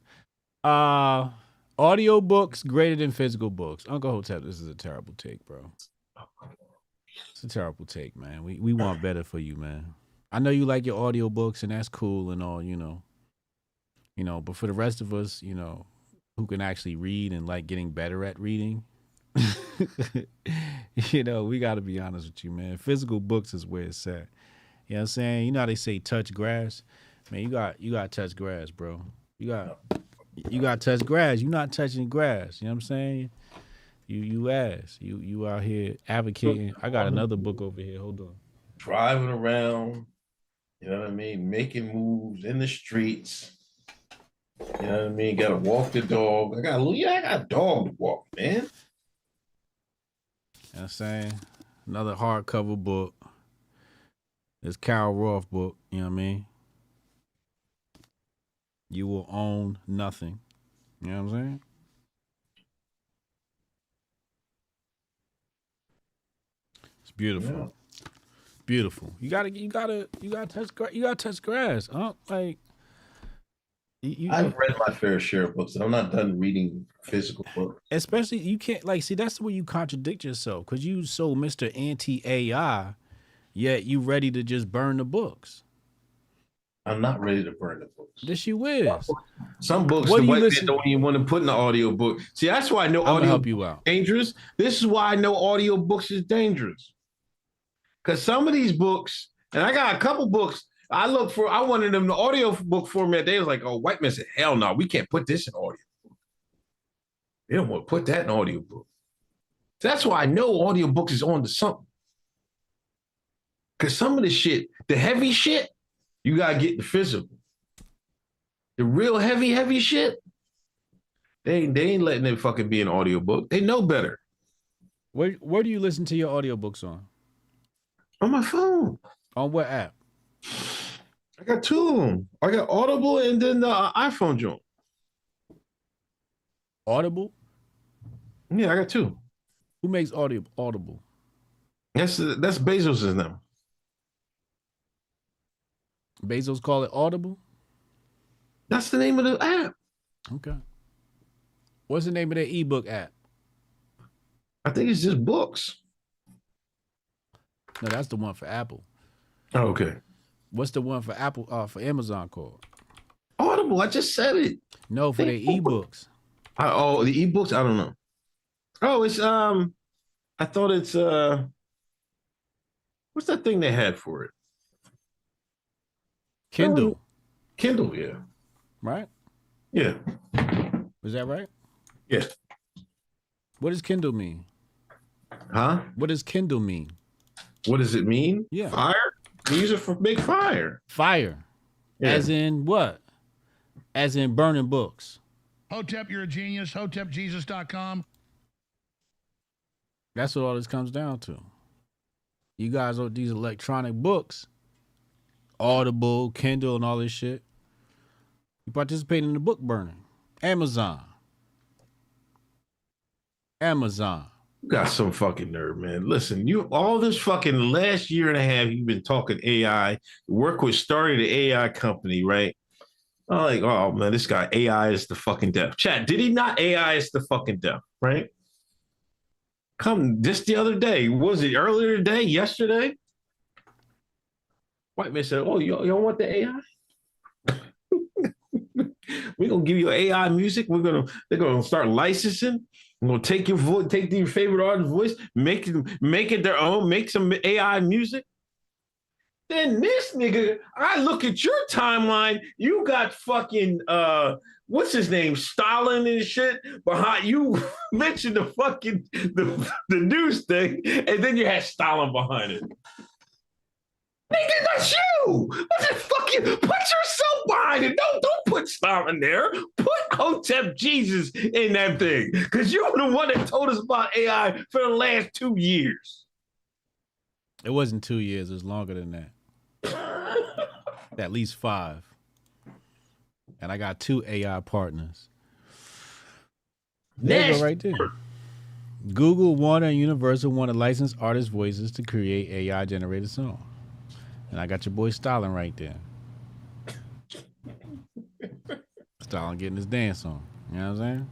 Audio books greater than physical books. Uncle Hotep, this is a terrible take, bro. It's a terrible take, man. We want better for you, man. I know you like your audio books and that's cool and all, but for the rest of us, who can actually read and like getting better at reading, we got to be honest with you, man. Physical books is where it's at. You know what I'm saying? You know how they say touch grass? Man, you got to touch grass, bro. You You got to touch grass. You're not touching grass. You know what I'm saying? You ass. You out here advocating. I got another book over here. Hold on. Driving around, you know what I mean? Making moves in the streets. You know what I mean? Gotta walk the dog. I got a dog to walk, man. You know what I'm saying? Another hardcover book. This Carol Roth book, you know what I mean? You will own nothing. You know what I'm saying? It's beautiful. Yeah. Beautiful. You gotta touch grass. Like I've read my fair share of books, and I'm not done reading physical books. especially you can't see that's where you contradict yourself because you so Mr. Anti-AI, yet you ready to just burn the books. I'm not ready to burn the books. This you is. Some books What the do you white listen- man don't even want to put in the audio book. See, that's why I know I'm gonna audio help you out. dangerous. This is why I know audio books is dangerous. Because some of these books, and I got a couple books, I wanted them in the audio book format. They was like, oh, white man said, hell no, we can't put this in audio. They don't want to put that in audio book. That's why I know audio books is on to something. Because some of the shit, the heavy shit, you got to get the physical. The real heavy shit, they ain't letting it fucking be an audio book. They know better. Where do you listen to your audiobooks on? On my phone. On what app? I got two of them. I got Audible and then the iPhone joint. Audible? Yeah, I got two. Who makes Audible? That's Bezos' name. Bezos call it Audible? That's the name of the app. Okay. What's the name of that ebook app? I think it's just books. No, that's the one for Apple. Oh, okay. What's the one for Apple for Amazon called? Audible. I just said it. No, for the ebooks. The ebooks. I don't know. Oh, it's I thought it's what's that thing they had for it? Kindle. Kindle. Yeah. Right? Yeah. Is that right? Yeah. What does Kindle mean? Huh? What does Kindle mean? What does it mean? Yeah. Fire. We use it for big fire. Fire. Yeah. As in what? As in burning books. Hotep, you're a genius. HotepJesus.com. That's what all this comes down to. You guys are these electronic books, Audible, Kindle, and all this shit. You participate in the book burning. Amazon. You got some fucking nerve, man. Listen, you all this fucking last year and a half, you've been talking AI. Work with started the AI company, right? I'm like, oh man, this guy AI is the fucking death. Chat, did he not AI is the fucking death, right? Come just the other day, was it earlier today, yesterday? White man said, oh, you don't want the AI? We're gonna give you AI music. They're gonna start licensing. We're gonna take your voice, take your favorite artist's voice, make it their own, make some AI music. Then this nigga, I look at your timeline, you got fucking what's his name, Stalin and shit behind you. Mentioned the fucking the news thing, and then you had Stalin behind it. Nigga, that's you. What the fuck you put yourself behind it? Don't put Stalin there. Put Hotep Jesus in that thing. Because you're the one that told us about AI for the last 2 years. It wasn't 2 years, it was longer than that. At least 5. And I got 2 AI partners. There you go right there. Google, Warner, and Universal want to license artist voices to create AI generated songs. And I got your boy Stalin right there. Stalin getting his dance on. You know what I'm saying?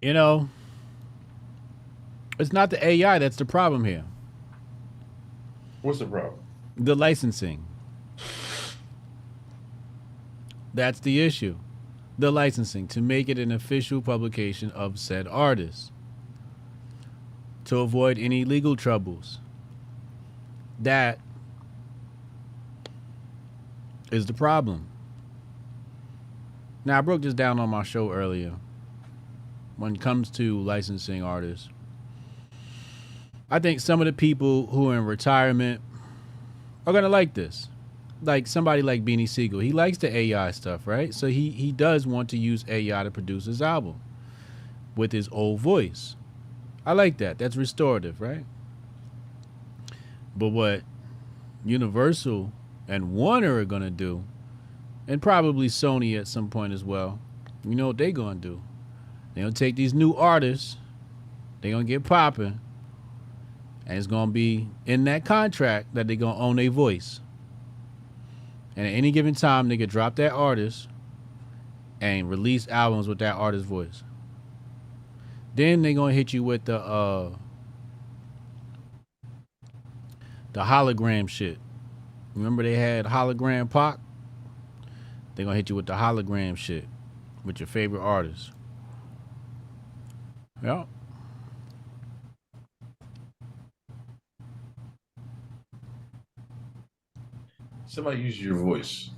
You know, it's not the AI that's the problem here. What's the problem? The licensing. That's the issue. The licensing to make it an official publication of said artist. To avoid any legal troubles. That is the problem. Now, I broke this down on my show earlier. When it comes to licensing artists, I think some of the people who are in retirement are going to like this. Like somebody like Beanie Siegel. He likes the AI stuff, right? So he does want to use AI to produce his album with his old voice. I like that. That's restorative, right? But what Universal and Warner are going to do, and probably Sony at some point as well, you know what they're going to do? They're going to take these new artists, they're going to get popping, and it's going to be in that contract that they're going to own their voice. And at any given time, they could drop that artist and release albums with that artist's voice. Then they're going to hit you with the hologram shit. Remember they had hologram Pac? They're going to hit you with the hologram shit with your favorite artist. Yeah. Somebody uses your voice.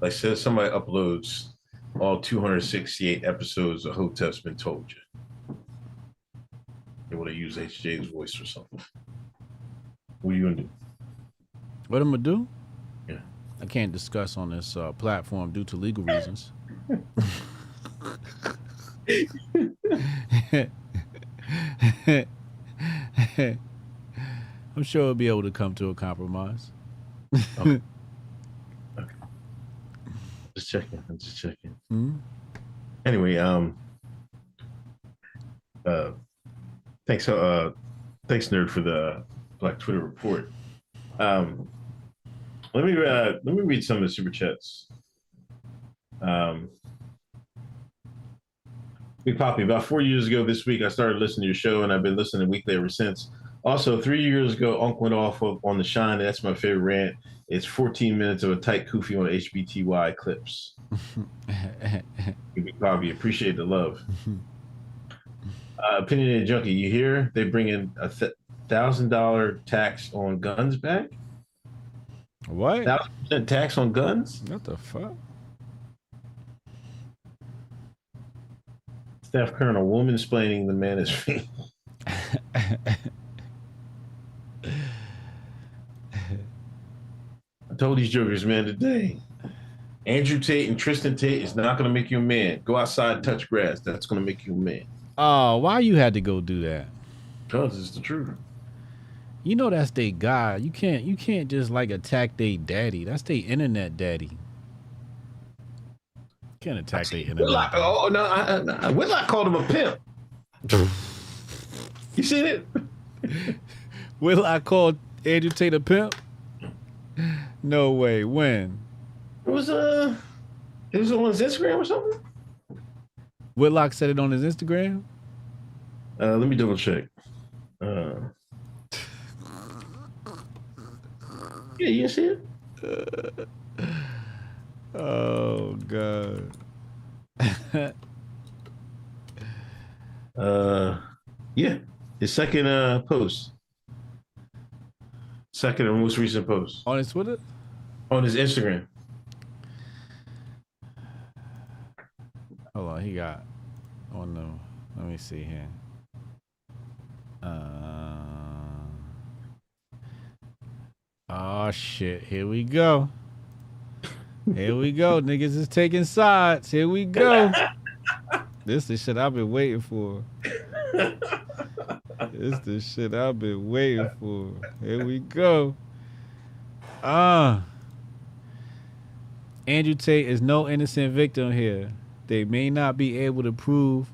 Like says somebody uploads all 268 episodes of Hotep's Been Told You. They want to use HJ's voice or something. What are you gonna do? What I'm gonna do? Yeah. I can't discuss on this platform due to legal reasons. I'm sure we'll be able to come to a compromise. Okay. Just checking. I'm just checking. Mm-hmm. Anyway, thanks, Nerd, for the Black Twitter report. Let me read some of the super chats. Big Poppy, about 4 years ago this week, I started listening to your show, and I've been listening weekly ever since. Also, 3 years ago, Unc went off on the Shine, and that's my favorite rant. It's 14 minutes of a tight kufi on HBTY clips. Big Poppy, appreciate the love. Opinionated Junkie, you hear? They bring in a $1,000 tax on guns back? What? 1,000% tax on guns? What the fuck? Staff Colonel, woman explaining the man is free. I told these jokers, man, today, Andrew Tate and Tristan Tate is not going to make you a man. Go outside and touch grass. That's going to make you a man. Oh, why you had to go do that? Because it's the truth. You know that's they guy. You can't just like attack they daddy. That's they internet daddy. You can't attack they internet. Whitlock, oh no, Whitlock called him a pimp. You seen it? Whitlock called Andrew Tate a pimp? No way. When? It was on his Instagram or something. Whitlock said it on his Instagram. Let me double check. Yeah, you see it? Oh God. Yeah, his second post. Second and most recent post. On his Twitter? On his Instagram. Hold on, he got on the. Let me see here. Oh shit! Here we go. Here we go. Niggas is taking sides. Here we go. This the shit I've been waiting for. This the shit I've been waiting for. Here we go. Andrew Tate is no innocent victim here. They may not be able to prove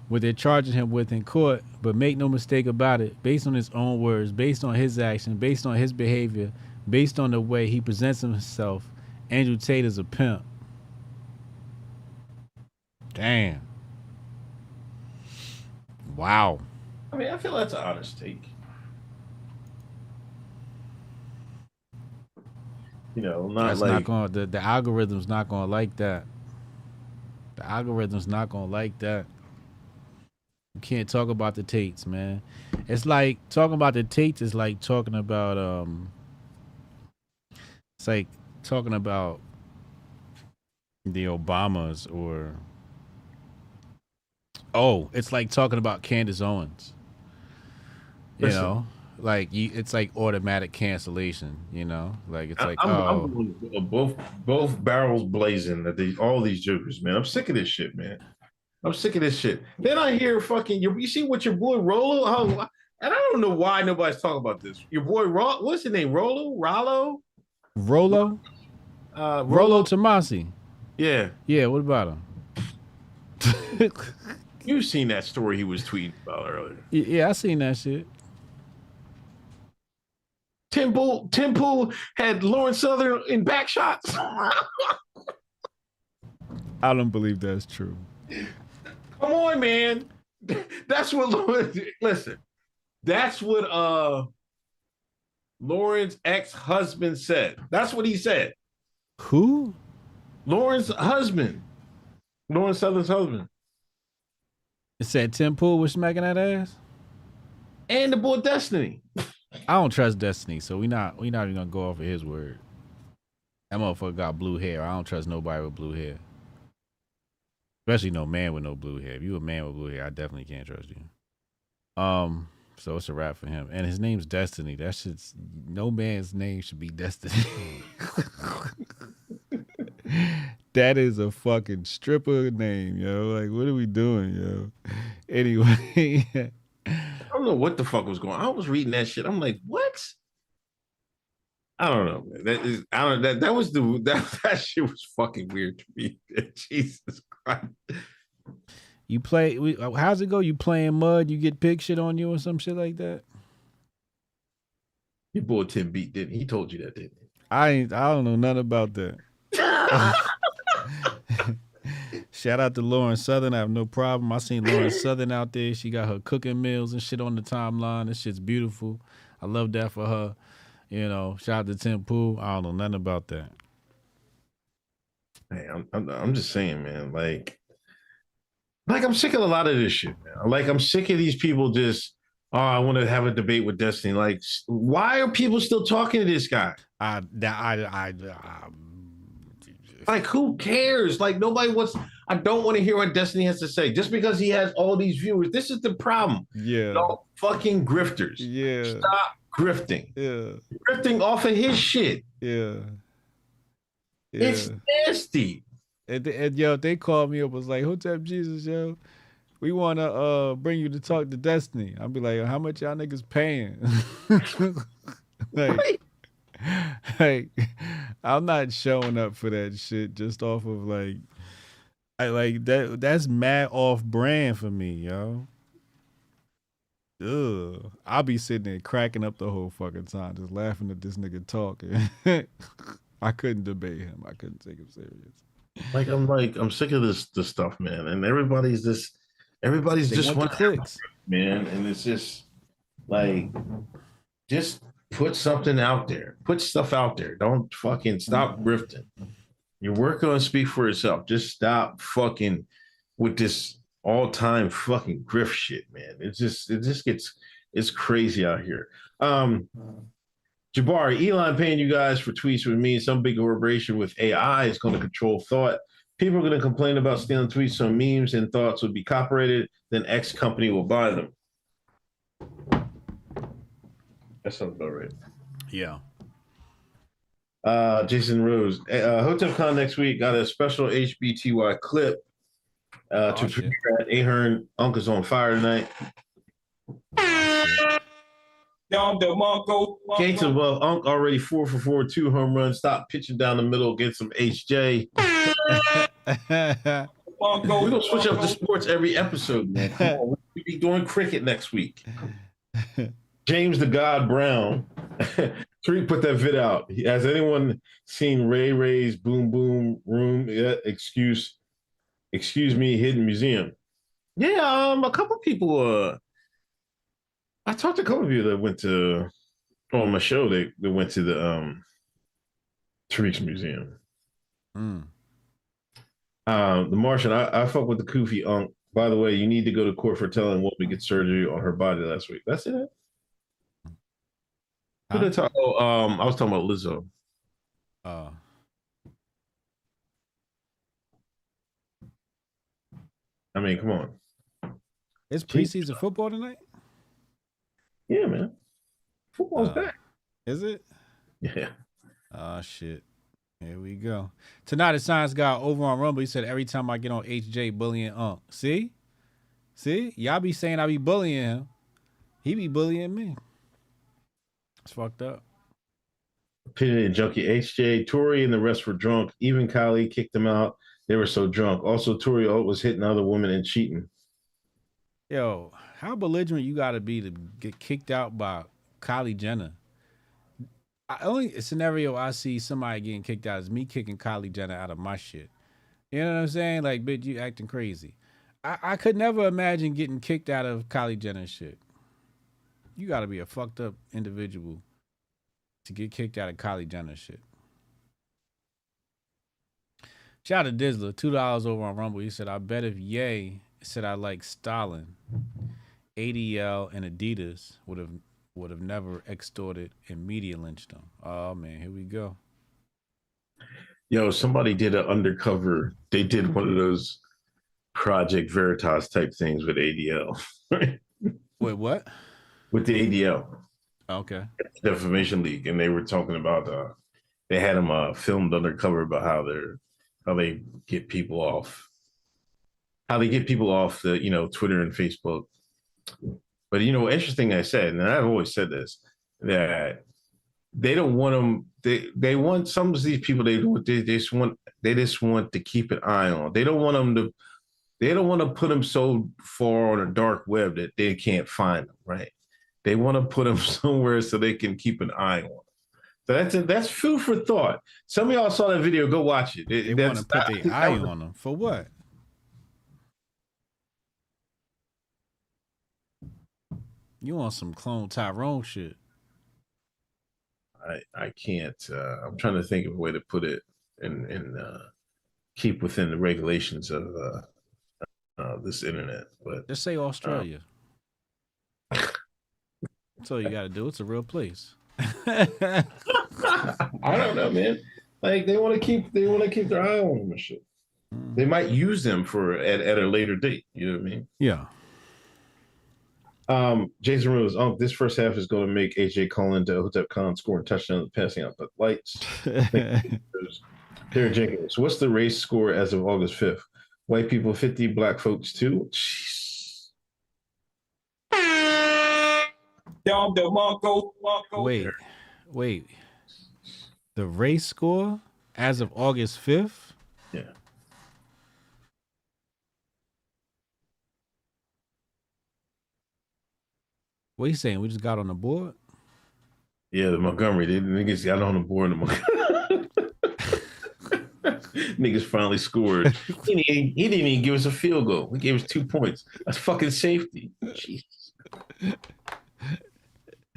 what they're charging him with in court, but make no mistake about it, based on his own words, based on his action, based on his behavior, based on the way he presents himself, Andrew Tate is a pimp. Damn. Wow. I mean, I feel that's an honest take. You know, That's not going. The algorithm's not going to like that. The algorithm's not going to like that. You can't talk about the Tates, man. It's like talking about the Tates is like talking about it's like talking about the Obamas or it's like talking about Candace Owens. You Listen. know, like it's like automatic cancellation. You know, like it's like I'm both barrels blazing at all these jokers, man. I'm sick of this shit, man. I'm sick of this shit. Then I hear fucking you see what your boy Rolo, and I don't know why nobody's talking about this. Your boy what's his name? Rollo Rollo Tomasi. Yeah. What about him? You've seen that story he was tweeting about earlier. Yeah, I seen that shit. Tim Pool had Lawrence Southern in back shots. I don't believe that's true. Come on, man. That's what listen. That's what Lauren's ex-husband said. That's what he said. Who? Lauren's husband. Lawrence Southern's husband. It said Tim Pool was smacking that ass? And the boy Destiny. I don't trust Destiny, so we not even gonna go off of his word. That motherfucker got blue hair. I don't trust nobody with blue hair. Especially no man with no blue hair. If you a man with blue hair, I definitely can't trust you. So it's a wrap for him. And his name's Destiny. That shit's no man's name should be Destiny. That is a fucking stripper name, yo. Like, what are we doing, yo? Anyway. I don't know what the fuck was going on. I was reading that shit. I'm like, what? I don't know. That shit was fucking weird to me. Jesus Christ. You play, how's it go? You playing mud, you get pig shit on you or some shit like that? Your boy Tim beat, didn't he? He told you that, didn't he? I don't know nothing about that. Shout out to Lauren Southern. I have no problem. I seen Lauren Southern out there. She got her cooking meals and shit on the timeline. This shit's beautiful. I love that for her. You know, shout out to Tim Pool. I don't know nothing about that. Hey, I'm just saying, man. Like I'm sick of a lot of this shit, man. Like I'm sick of these people just, I want to have a debate with Destiny. Like, why are people still talking to this guy? Like, who cares? Like, nobody wants. I don't want to hear what Destiny has to say. Just because he has all these viewers, this is the problem. Yeah. No fucking grifters. Yeah. Stop grifting. Yeah. Grifting off of his shit. Yeah. It's nasty. And yo, they called me up, was like, Hotep Jesus, yo, we want to bring you to talk to Destiny. I'll be like, how much y'all niggas paying? like, I'm not showing up for that shit just off of like that's mad off brand for me, yo. Ugh. I'll be sitting there cracking up the whole fucking time, just laughing at this nigga talking. I couldn't debate him. I couldn't take him serious. I'm sick of this stuff, man. And everybody's just want clicks, man. And it's just like, just put something out there. Put stuff out there. Don't fucking stop grifting. Your work gonna speak for itself. Just stop fucking with this all-time fucking grift shit, man. It's crazy out here. Jabari, Elon paying you guys for tweets with me. Some big corporation with AI is going to control thought. People are going to complain about stealing tweets, so memes and thoughts will be copyrighted. Then X company will buy them. That sounds about right. Yeah. Jason Rose, Hotep Con next week got a special HBTY clip to premiere at Ahern. Uncle's on fire tonight. Gates above Unc already 4 for 4, 2 home runs. Stop pitching down the middle, get some HJ. We're gonna switch up the sports every episode, man. Come on, we'll be doing cricket next week. James the God Brown. Tariq put that vid out. Has anyone seen Ray Ray's Boom Boom Room? Yeah, excuse me, hidden museum. Yeah, a couple people. I talked to a couple of you that went to on my show. They went to the Tariq's museum. The Martian. I fuck with the Koofy Unc. By the way, you need to go to court for telling woman get surgery on her body last week. That's it. I was talking about Lizzo. I mean, come on. It's preseason football tonight? Yeah, man. Football's back. Is it? Yeah. Oh, shit. Here we go. Tonight, the science guy over on Rumble, he said, every time I get on HJ bullying Unc. See? Y'all be saying I be bullying him. He be bullying me. It's fucked up. Opinion junkie HJ, Tori and the rest were drunk. Even Kylie kicked them out. They were so drunk. Also, Tori was hitting other women and cheating. Yo, how belligerent you got to be to get kicked out by Kylie Jenner? Only scenario I see somebody getting kicked out is me kicking Kylie Jenner out of my shit. You know what I'm saying? Like, bitch, you acting crazy. I could never imagine getting kicked out of Kylie Jenner's shit. You got to be a fucked up individual to get kicked out of Kylie Jenner's shit. Shout out to Dizzler, $2 over on Rumble. He said, I bet if Ye said I like Stalin, ADL and Adidas would have never extorted and media lynched him. Oh man, here we go. Yo, somebody did an undercover. They did one of those Project Veritas type things with ADL. Wait, what? With the ADL. Okay. Defamation League, and they were talking about they had them filmed undercover about how they get people off, the Twitter and Facebook. But interesting, I said, and I've always said this, that they don't want them. They want some of these people. They just want to keep an eye on. They don't want them to. They don't want to put them so far on a dark web that they can't find them. Right. They want to put them somewhere so they can keep an eye on them. So that's food for thought. Some of y'all saw that video. Go watch it. They want to put their eye on them for what? You want some clone Tyrone shit? I can't. I'm trying to think of a way to put it and keep within the regulations of this internet. But just say Australia. That's all you got to do. It's a real place. I don't know, man. Like they want to keep their eye on them and shit. They might use them at a later date. You know what I mean? Yeah. Jason Rose, this first half is going to make AJ Collin to Hotep Con scoring touchdowns, passing out the lights. Derek Jenkins, what's the race score as of August 5th? White people 50, black folks 2. Jeez. Wait. The race score as of August 5th? Yeah. What are you saying? We just got on the board? Yeah, the Montgomery. The niggas got on the board. Niggas finally scored. He didn't even give us a field goal. He gave us 2 points. That's fucking safety. Jesus.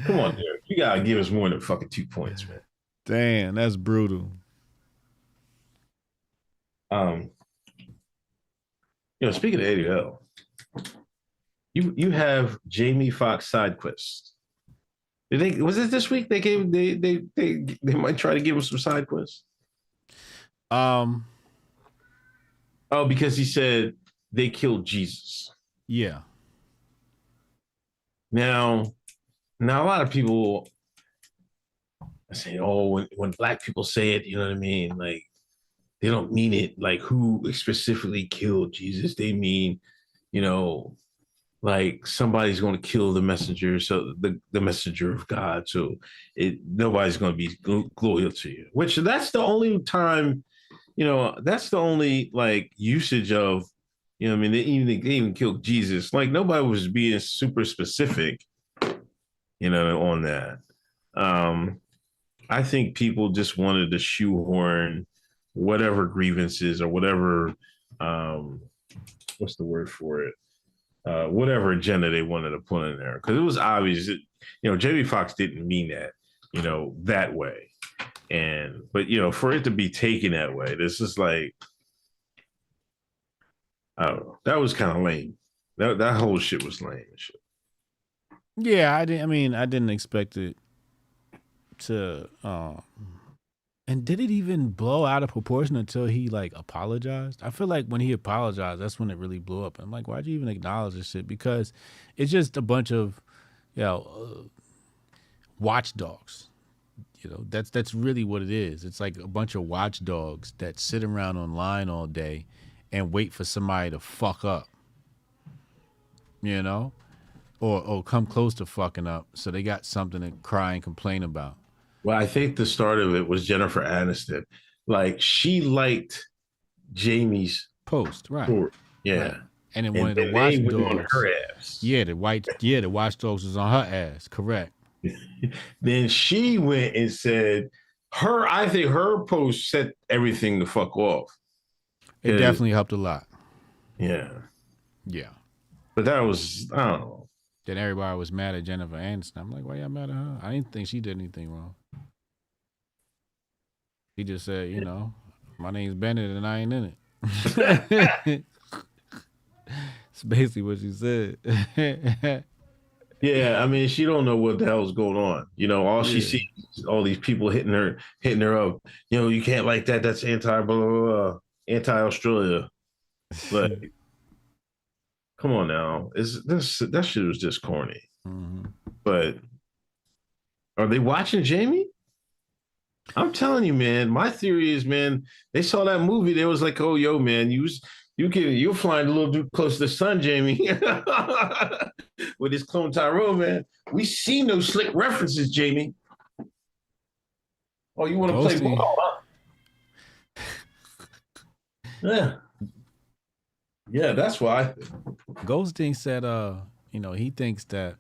Come on, Derek. You gotta give us more than fucking 2 points, man. Damn, that's brutal. Speaking of ADL, you have Jamie Foxx side quests. Was it this week? They might try to give him some side quests. Because he said they killed Jesus. Yeah. Now a lot of people say, when black people say it, you know what I mean? Like, they don't mean it like who specifically killed Jesus. They mean, like somebody's going to kill the messenger, so the messenger of God. So nobody's going to be loyal to you. Which that's the only time, that's the only like usage of, they even killed Jesus. Like nobody was being super specific, on that. I think people just wanted to shoehorn whatever grievances or whatever, what's the word for it? Whatever agenda they wanted to put in there. Because it was obvious that, Jamie Foxx didn't mean that, that way. But for it to be taken that way, this is like, I don't know. That was kind of lame. That whole shit was lame and shit. Yeah, I didn't expect it to And did it even blow out of proportion until he like apologized? I feel like when he apologized, that's when it really blew up. I'm like, why'd you even acknowledge this shit? Because it's just a bunch of, watchdogs. That's really what it is. It's like a bunch of watchdogs that sit around online all day and wait for somebody to fuck up. Or come close to fucking up, so they got something to cry and complain about. Well, I think the start of it was Jennifer Aniston. Like, she liked Jamie's post, right? Story. Yeah, right. And then one of the watchdogs on her ass. Yeah, the watchdogs was on her ass. Correct. Then she went and said, I think her post set everything the fuck off. It definitely helped a lot. Yeah. Yeah. But that was, I don't know. Then everybody was mad at Jennifer Aniston. I'm like, why y'all mad at her? I didn't think she did anything wrong. He just said, my name's Bennett and I ain't in it. It's basically what she said. Yeah, I mean, she don't know what the hell's going on. All she sees is all these people hitting her up. You can't like that. That's anti blah blah blah, anti Australia. Like, come on now, that shit was just corny. Mm-hmm. But are they watching Jamie? I'm telling you, man. My theory is, man, they saw that movie. They was like, oh, yo, man, you're flying a little too close to the sun, Jamie. With this clone Tyrone, man. We seen those slick references, Jamie. Oh, you want to play ball, huh? Yeah. Yeah, that's why. Ghosting said, he thinks that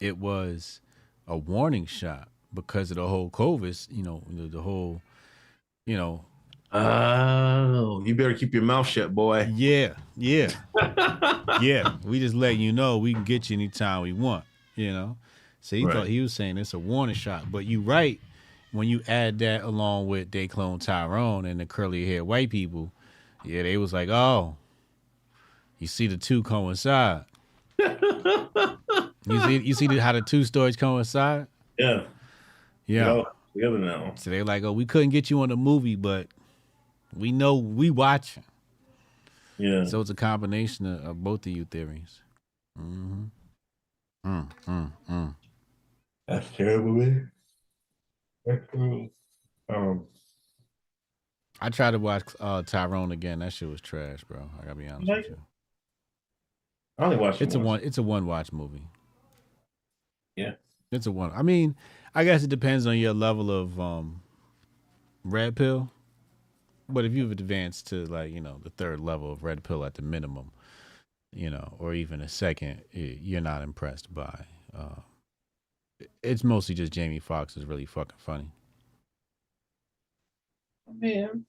it was a warning shot because of the whole COVID, the whole, Oh, you better keep your mouth shut, boy. Yeah. Yeah. We just let you know we can get you anytime we want, So he thought he was saying it's a warning shot. But you right, when you add that along with they clone Tyrone and the curly haired white people, they was like, oh, you see the two coincide. You see how the two stories coincide? Yeah. Yeah. Together now. So they're like, oh, we couldn't get you on the movie, but we know we watching. Yeah. So it's a combination of both of you theories. Mm-hmm. That's terrible, man. That's cool. I tried to watch Tyrone again. That shit was trash, bro. I gotta be honest with you. I only watched It's a one watch movie. Yeah. It's a one. I mean, I guess it depends on your level of red pill. But if you've advanced to the third level of red pill at the minimum, or even a second, you're not impressed by. It's mostly just Jamie Foxx is really fucking funny. Man,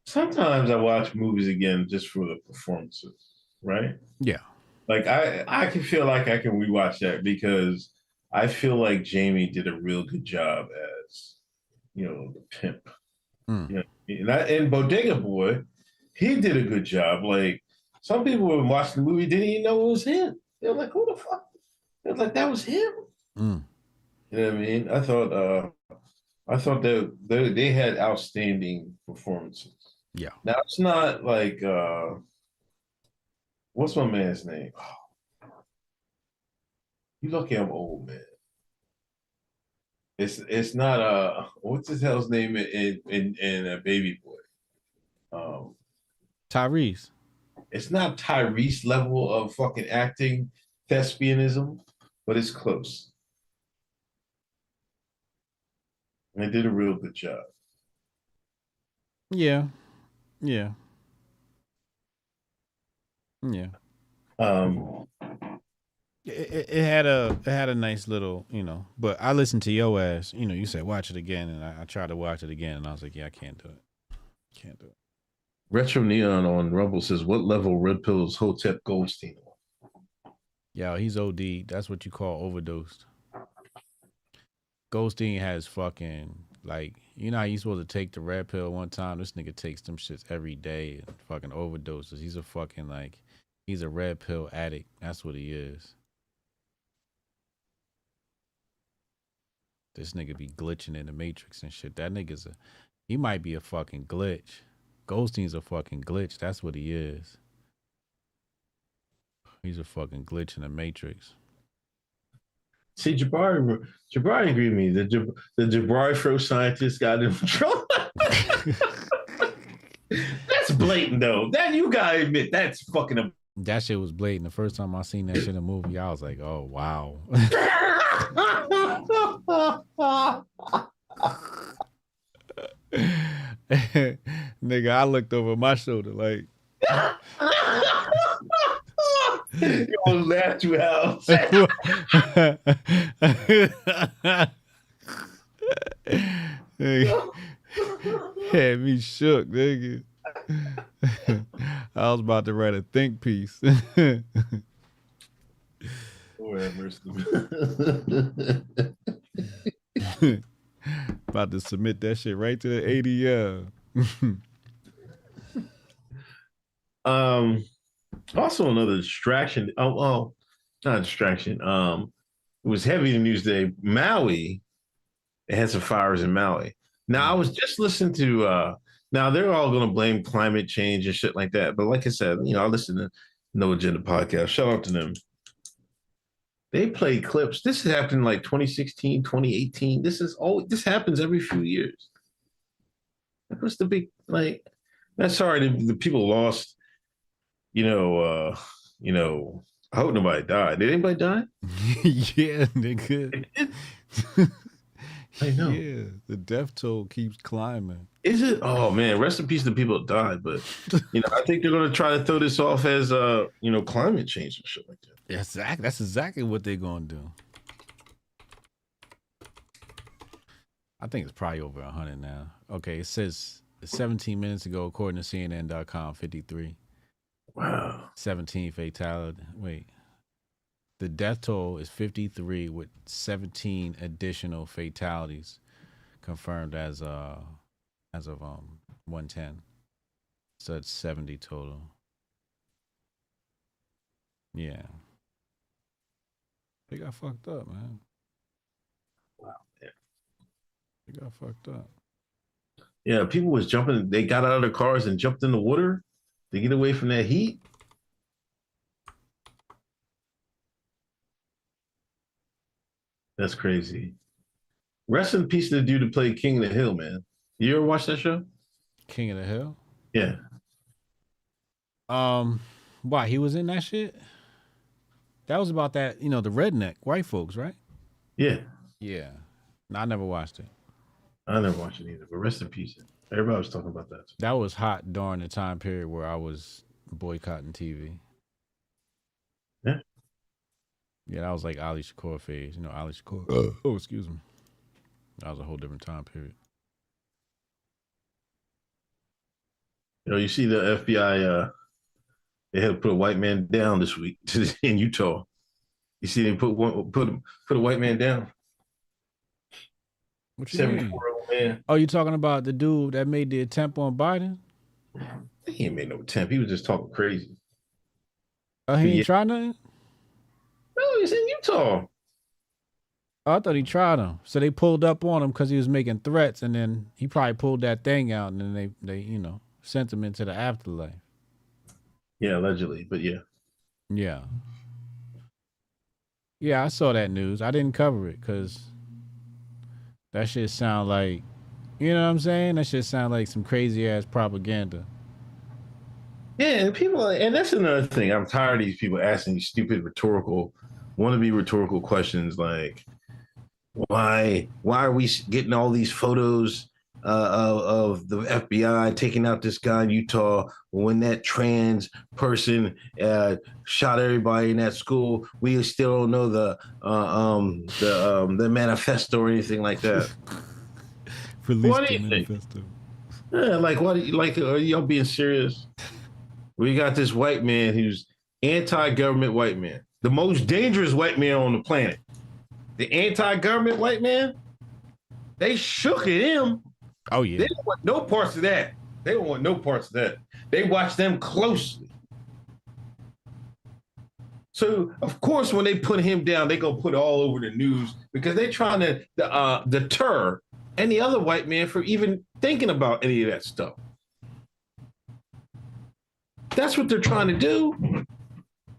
sometimes I watch movies again just for the performances, right? Yeah. Like I can feel like I can rewatch that because I feel like Jamie did a real good job as, the pimp. And Bodega Boy, he did a good job. Like, some people were watching the movie, didn't even know it was him. They were like, who the fuck? They were like, that was him. You know what I mean? I thought that they had outstanding performances. Yeah. Now it's not like what's my man's name? You lucky I'm old, man. It's not what's his hell's name in Baby Boy? Tyrese. It's not Tyrese level of fucking acting thespianism, but it's close. And they did a real good job. Yeah. It had a nice little, but I listened to your ass, you said watch it again, and I tried to watch it again, and I was like, yeah, I can't do it. Retro Neon on Rumble says, what level red pill is Hotep Goldstein on? Yo, he's OD. That's what you call overdosed. Goldstein has fucking, like, how you supposed to take the red pill one time? This nigga takes them shits every day and fucking overdoses. He's a fucking, he's a red pill addict. That's what he is. This nigga be glitching in the Matrix and shit. That nigga's He might be a fucking glitch. Goldstein's a fucking glitch. That's what he is. He's a fucking glitch in the Matrix. See, Jabari agreed with me. The Jabari Fro scientist got in trouble. That's blatant, though. That you gotta admit, that's fucking. That shit was blatant. The first time I seen that shit in a movie, I was like, "Oh wow." Nigga, I looked over my shoulder like. You almost laughed you out. Had me shook, nigga. I was about to write a think piece. About to submit that shit right to the ADL. Also another distraction. Oh, not a distraction. It was heavy in the news today. Maui, it had some fires in Maui. Now I was just listening to now they're all gonna blame climate change and shit like that. But like I said, I listen to No Agenda podcast. Shout out to them. They play clips. This has happened in like 2016, 2018. This happens every few years. That was the big that's sorry the people lost. I hope nobody died. Did anybody die? Yeah, nigga. I know. Yeah, the death toll keeps climbing. Is it? Oh man, rest in peace to the people that died. But I think they're gonna try to throw this off as climate change and shit like that. That's exactly what they're gonna do. I think it's probably over 100 now. Okay, it says 17 minutes ago, according to CNN.com, 53. Wow. 17 fatality. Wait. The death toll is 53 with 17 additional fatalities confirmed as of 110. So it's 70 total. Yeah. They got fucked up, man. Wow. Yeah. They got fucked up. Yeah, people was jumping. They got out of their cars and jumped in the water to get away from that heat. That's crazy. Rest in peace to the dude who played King of the Hill, man. You ever watch that show? King of the Hill? Yeah. Why? He was in that shit? That was about that, the redneck white folks, right? Yeah. Yeah. No, I never watched it. I never watched it either, but rest in peace. Everybody was talking about that. That was hot during the time period where I was boycotting TV. Yeah. Yeah, that was like Ali Shakur phase. Ali Shakur. Oh, excuse me. That was a whole different time period. You see the FBI, they had to put a white man down this week in Utah. You see they put a white man down. What you mean? 74-year-old man. Oh, you talking about the dude that made the attempt on Biden? He ain't made no attempt. He was just talking crazy. Oh, he ain't tried nothing? No, he's in Utah. Oh, I thought he tried him. So they pulled up on him because he was making threats, and then he probably pulled that thing out, and then they sent him into the afterlife. Yeah, allegedly, but yeah. Yeah. Yeah, I saw that news. I didn't cover it because that shit sound like, you know what I'm saying? That shit sound like some crazy ass propaganda. Yeah, and that's another thing. I'm tired of these people asking these stupid wannabe rhetorical questions like, why are we getting all these photos of the FBI taking out this guy in Utah when that trans person shot everybody in that school? We still don't know the manifesto or anything like that. What do you think? Yeah, are y'all being serious? We got this white man who's anti-government white man, the most dangerous white man on the planet. The anti-government white man, they shook at him. Oh, yeah. They don't want no parts of that. They don't want no parts of that. They watch them closely. So, of course, when they put him down, they going to put it all over the news because they're trying to deter any other white man for even thinking about any of that stuff. That's what they're trying to do.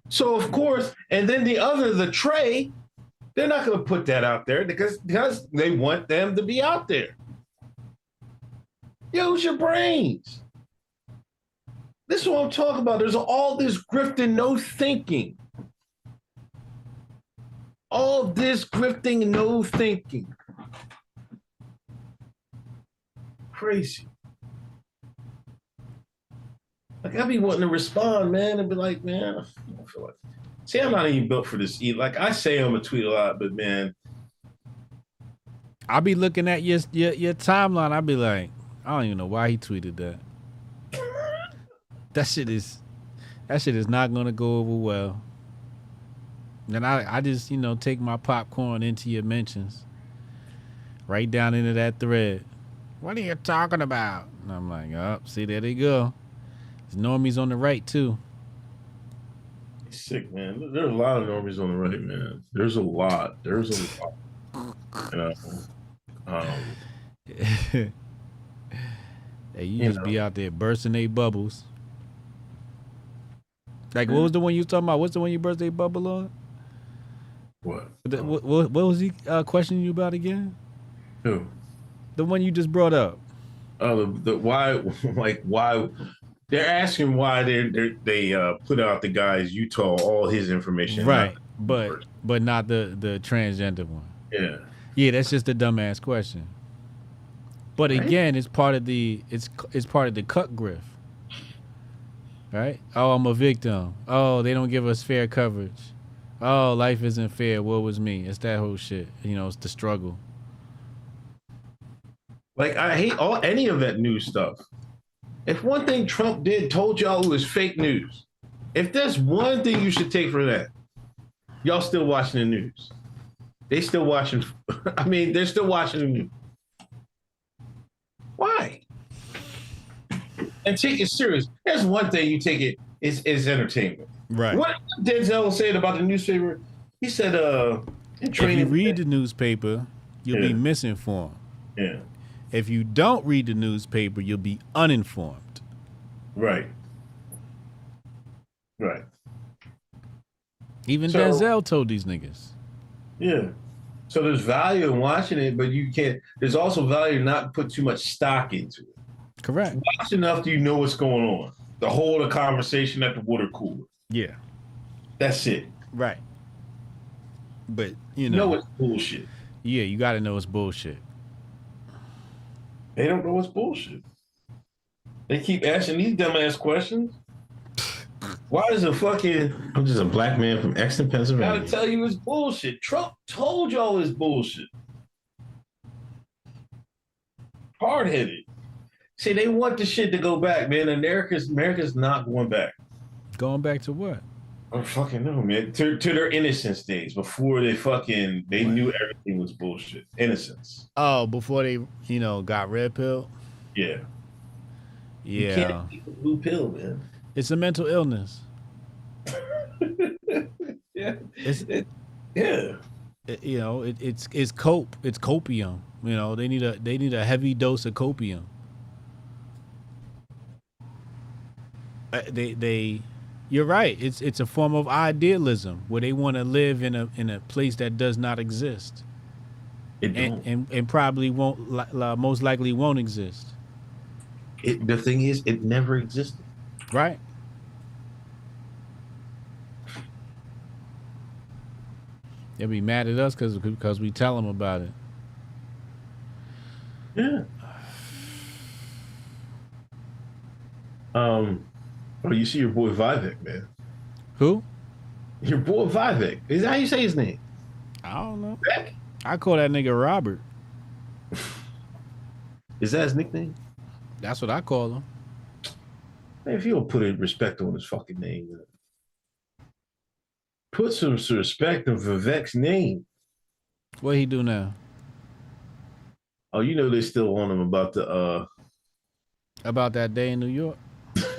So of course, and then the tray, they're not going to put that out there because they want them to be out there. Use your brains. This is what I'm talking about. There's all this grifting, no thinking. All this grifting, no thinking. Crazy. Like, I be wanting to respond, man, and be like, man, I don't feel like. See, I'm not even built for this. Like I say, I'm a tweet a lot, but man, I'll be looking at your timeline. I'll be like, I don't even know why he tweeted that. That shit is not gonna go over well. And I just, take my popcorn into your mentions, right down into that thread. What are you talking about? And I'm like, oh, see, there they go. There's normies on the right too. it's sick, man. There's a lot of normies on the right, man. There's a lot. Hey, you just be out there bursting they bubbles. Like, what was the one you was talking about? What's the one you burst they bubble on? What? What was he questioning you about again? Who? The one you just brought up. Oh, the why? Like why? They're asking why they put out the guy's Utah all his information, right? But not the transgender one. Yeah. Yeah, that's just a dumbass question. But again, it's part of the cut grift. Right? Oh, I'm a victim. Oh, they don't give us fair coverage. Oh, life isn't fair. What was me? It's that whole shit. It's the struggle. Like, I hate any of that news stuff. If one thing Trump told y'all it was fake news. If there's one thing you should take from that, y'all still watching the news. They still watching. I mean, they're still watching the news. Why? And take it serious. There's one thing you take it is entertainment. Right. What Denzel said about the newspaper? He said, if you read the newspaper, you'll be misinformed. Yeah. If you don't read the newspaper, you'll be uninformed. Right. Right. Even Denzel told these niggas. Yeah. So there's value in watching it, but you can't. There's also value in not put too much stock into it. Correct. Watch enough do you know what's going on. The whole of the conversation at the water cooler. Yeah. That's it. Right. But you know it's bullshit. Yeah, you got to know it's bullshit. They don't know it's bullshit. They keep asking these dumbass questions. Why is I'm just a black man from Exton, Pennsylvania. I gotta tell you it's bullshit. Trump told y'all it's bullshit. Hard-headed. See, they want the shit to go back, man. America's not going back. Going back to what? I don't fucking know, man. To their innocence days before they knew everything was bullshit. Innocence. Oh, before they, got red pill? Yeah. Yeah. You can't take the blue pill, man. It's a mental illness. Yeah. It's cope. It's copium. They need a heavy dose of copium. You're right. It's a form of idealism where they want to live in a place that does not exist. And probably won't, most likely won't exist. The thing is, it never existed. Right. They'll be mad at us because we tell them about it. Yeah. Oh, you see your boy Vivek, man. Who? Your boy Vivek. Is that how you say his name? I don't know. Vivek? I call that nigga Robert. Is that his nickname? That's what I call him. Man, if you don't put respect on his fucking name, man. Put some respect on Vivek's name. What he do now? Oh, they still on him about that day in New York.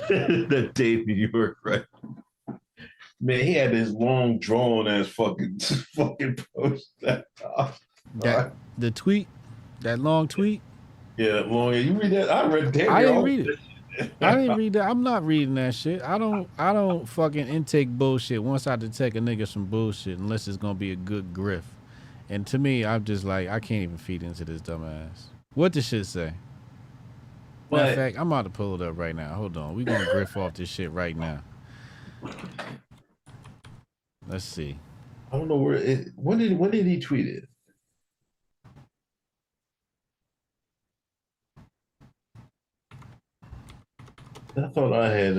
That day in New York, right? Man, he had this long drawn ass fucking post that the tweet. That long tweet. Yeah, long. You read that? I read damn I near didn't all read of it. I didn't read that. I'm not reading that shit. I don't fucking intake bullshit once I detect a nigga some bullshit unless it's gonna be a good grift. And to me, I'm just like, I can't even feed into this dumbass. What the shit say? Matter of fact, I'm about to pull it up right now. Hold on. We gonna grift off this shit right now. Let's see. I don't know where it. When did he tweet it? I thought I had.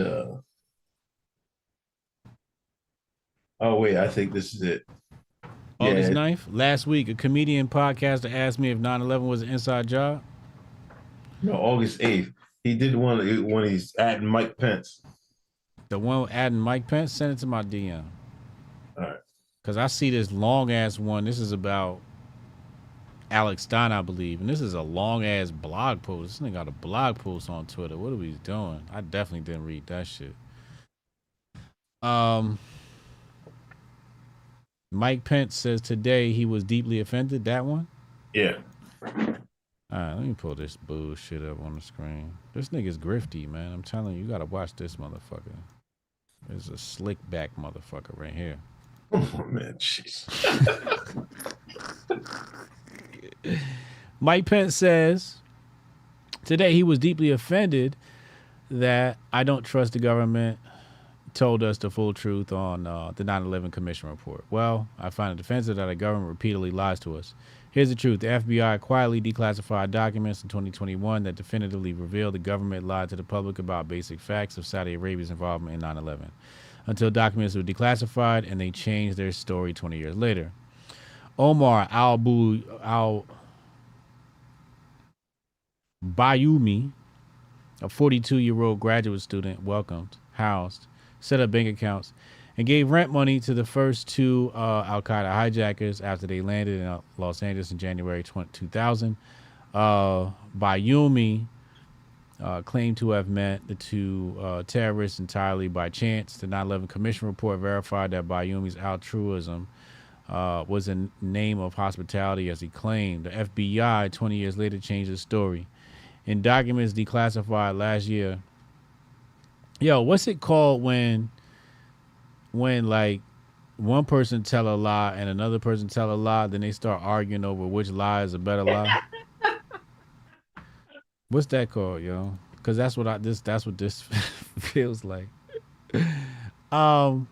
Oh wait, I think this is it. August 9th, last week, a comedian podcaster asked me if 9/11 was an inside job. No, August 8th. He did one when he's adding Mike Pence. The one adding Mike Pence, send it to my DM. All right. Because I see this long ass one. This is about Alex Stein, I believe. And this is a long ass blog post. This nigga got a blog post on Twitter. What are we doing? I definitely didn't read that shit. Mike Pence says today he was deeply offended. That one? Yeah. All right, let me pull this bullshit up on the screen. This nigga's grifty, man. I'm telling you, you gotta watch this motherfucker. There's a slick back motherfucker right here. Oh, man, jeez. Mike Pence says today he was deeply offended that I don't trust the government told us the full truth on the 9/11 Commission report. Well, I find it offensive that the government repeatedly lies to us. Here's the truth. The FBI quietly declassified documents in 2021 that definitively revealed the government lied to the public about basic facts of Saudi Arabia's involvement in 9/11 until documents were declassified and they changed their story 20 years later. Omar al-Bayumi, a 42-year-old graduate student, welcomed, housed, set up bank accounts, and gave rent money to the first two al-Qaeda hijackers after they landed in Los Angeles in January 2000. Bayumi claimed to have met the two terrorists entirely by chance. The 9/11 Commission report verified that Bayumi's altruism was a name of hospitality, as he claimed. The FBI, 20 years later, changed the story. In documents declassified last year, what's it called when like one person tell a lie and another person tell a lie, then they start arguing over which lie is a better lie? What's that called, yo? Because that's what this feels like. The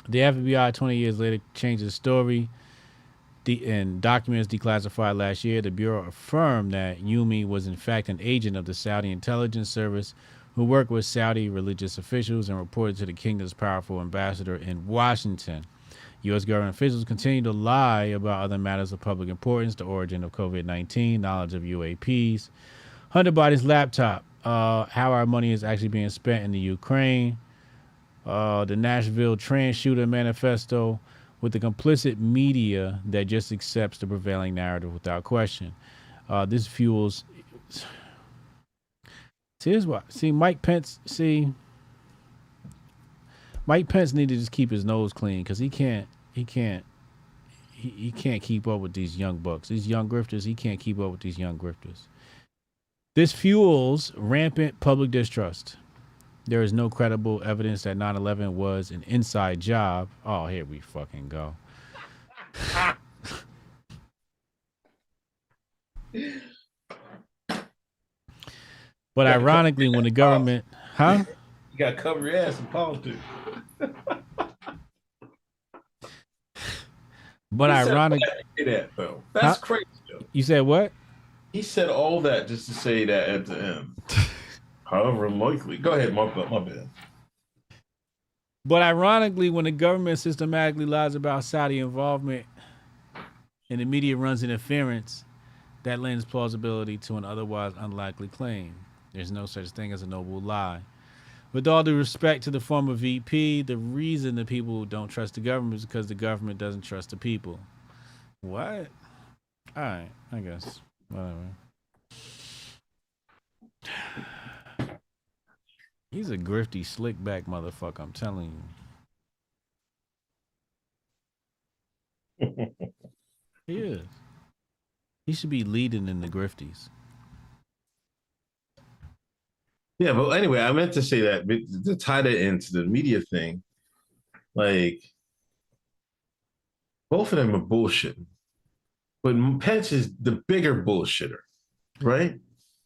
FBI 20 years later changed the story. In documents declassified last year, the Bureau affirmed that Yumi was in fact an agent of the Saudi intelligence service who worked with Saudi religious officials and reported to the kingdom's powerful ambassador in Washington. U.S. government officials continue to lie about other matters of public importance, the origin of COVID-19, knowledge of UAPs, Hunter Biden's laptop, how our money is actually being spent in the Ukraine, the Nashville trans shooter manifesto, with the complicit media that just accepts the prevailing narrative without question. This fuels... Here's what. Mike Pence need to just keep his nose clean because he can't keep up with these young bucks. These young grifters, he can't keep up with these young grifters. This fuels rampant public distrust. There is no credible evidence that 9/11 was an inside job. Oh, here we fucking go. But ironically, when the government, you gotta cover your ass in politics. But ironically, that's crazy. Though. You said what? He said all that just to say that at the end. However unlikely. Go ahead, my bad. But ironically, when the government systematically lies about Saudi involvement and the media runs interference, that lends plausibility to an otherwise unlikely claim. There's no such thing as a noble lie. With all due respect to the former VP, the reason the people don't trust the government is because the government doesn't trust the people. What? All right, I guess. Whatever. He's a grifty, slick back motherfucker, I'm telling you. He is. He should be leading in the Grifties. Yeah, but anyway, I meant to say that to tie that into the media thing, like both of them are bullshitting. But Pence is the bigger bullshitter, right?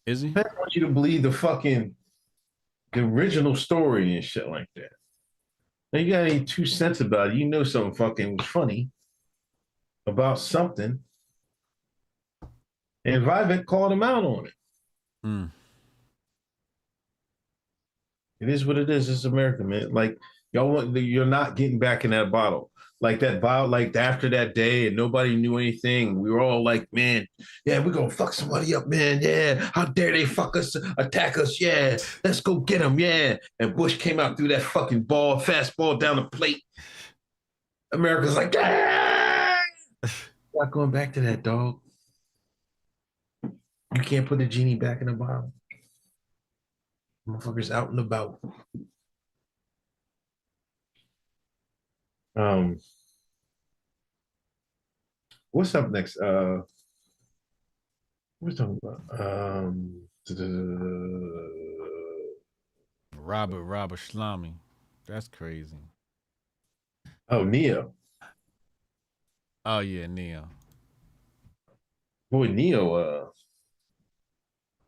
Is he? Pence wants you to believe the original story and shit like that. Now you got any 2 cents about it, you know something fucking was funny about something. And Vivek called him out on it. Mm. It is what it is. It's America, man. Like you're not getting back in that bottle. Like that bottle, like after that day, and nobody knew anything. We were all like, man, yeah, we're gonna fuck somebody up, man. Yeah, how dare they fuck us, attack us? Yeah, let's go get them. Yeah. And Bush came out through that fucking fastball down the plate. America's like, ah! Not going back to that, dog. You can't put the genie back in the bottle. Motherfuckers out and about. What's up next? What we talking about? Robert Shlami. That's crazy. Oh, Neo. Oh yeah, Neo. Boy, Neo.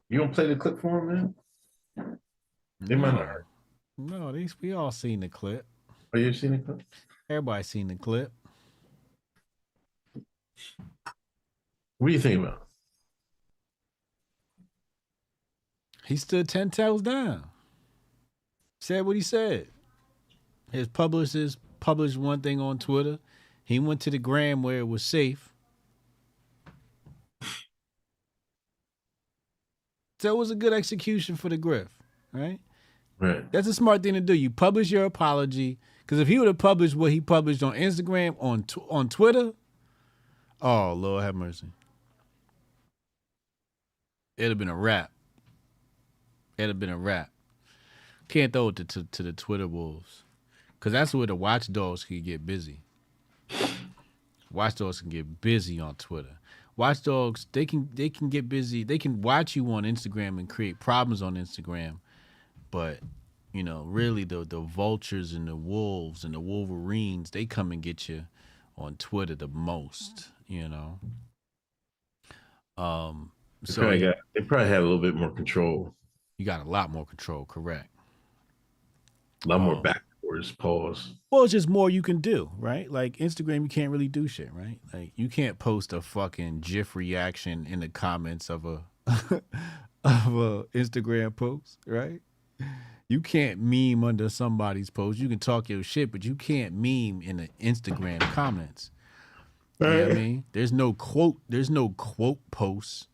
You don't play the clip for him, man? They might not hurt. No, we all seen the clip. Oh, you seen the clip? Everybody seen the clip. What do you think about? He stood 10 toes down. Said what he said. His publicist published one thing on Twitter. He went to the gram where it was safe. So it was a good execution for the grift, right? Right. That's a smart thing to do. You publish your apology. Because if he would have published what he published on Instagram, on Twitter, oh, Lord have mercy. It'd have been a wrap. It'd have been a wrap. Can't throw it to the Twitter wolves. Because that's where the watchdogs can get busy. Watchdogs can get busy on Twitter. Watchdogs, they can get busy. They can watch you on Instagram and create problems on Instagram. But, you know, really the vultures and the wolves and the wolverines, they come and get you on Twitter the most, you know. So they probably have a little bit more control. You got a lot more control, correct. A lot more backwards, pause. Well, it's just more you can do, right? Like Instagram, you can't really do shit, right? Like you can't post a fucking GIF reaction in the comments of a Instagram post, right? You can't meme under somebody's post. You can talk your shit, but you can't meme in the Instagram comments. You know what I mean? There's no quote posts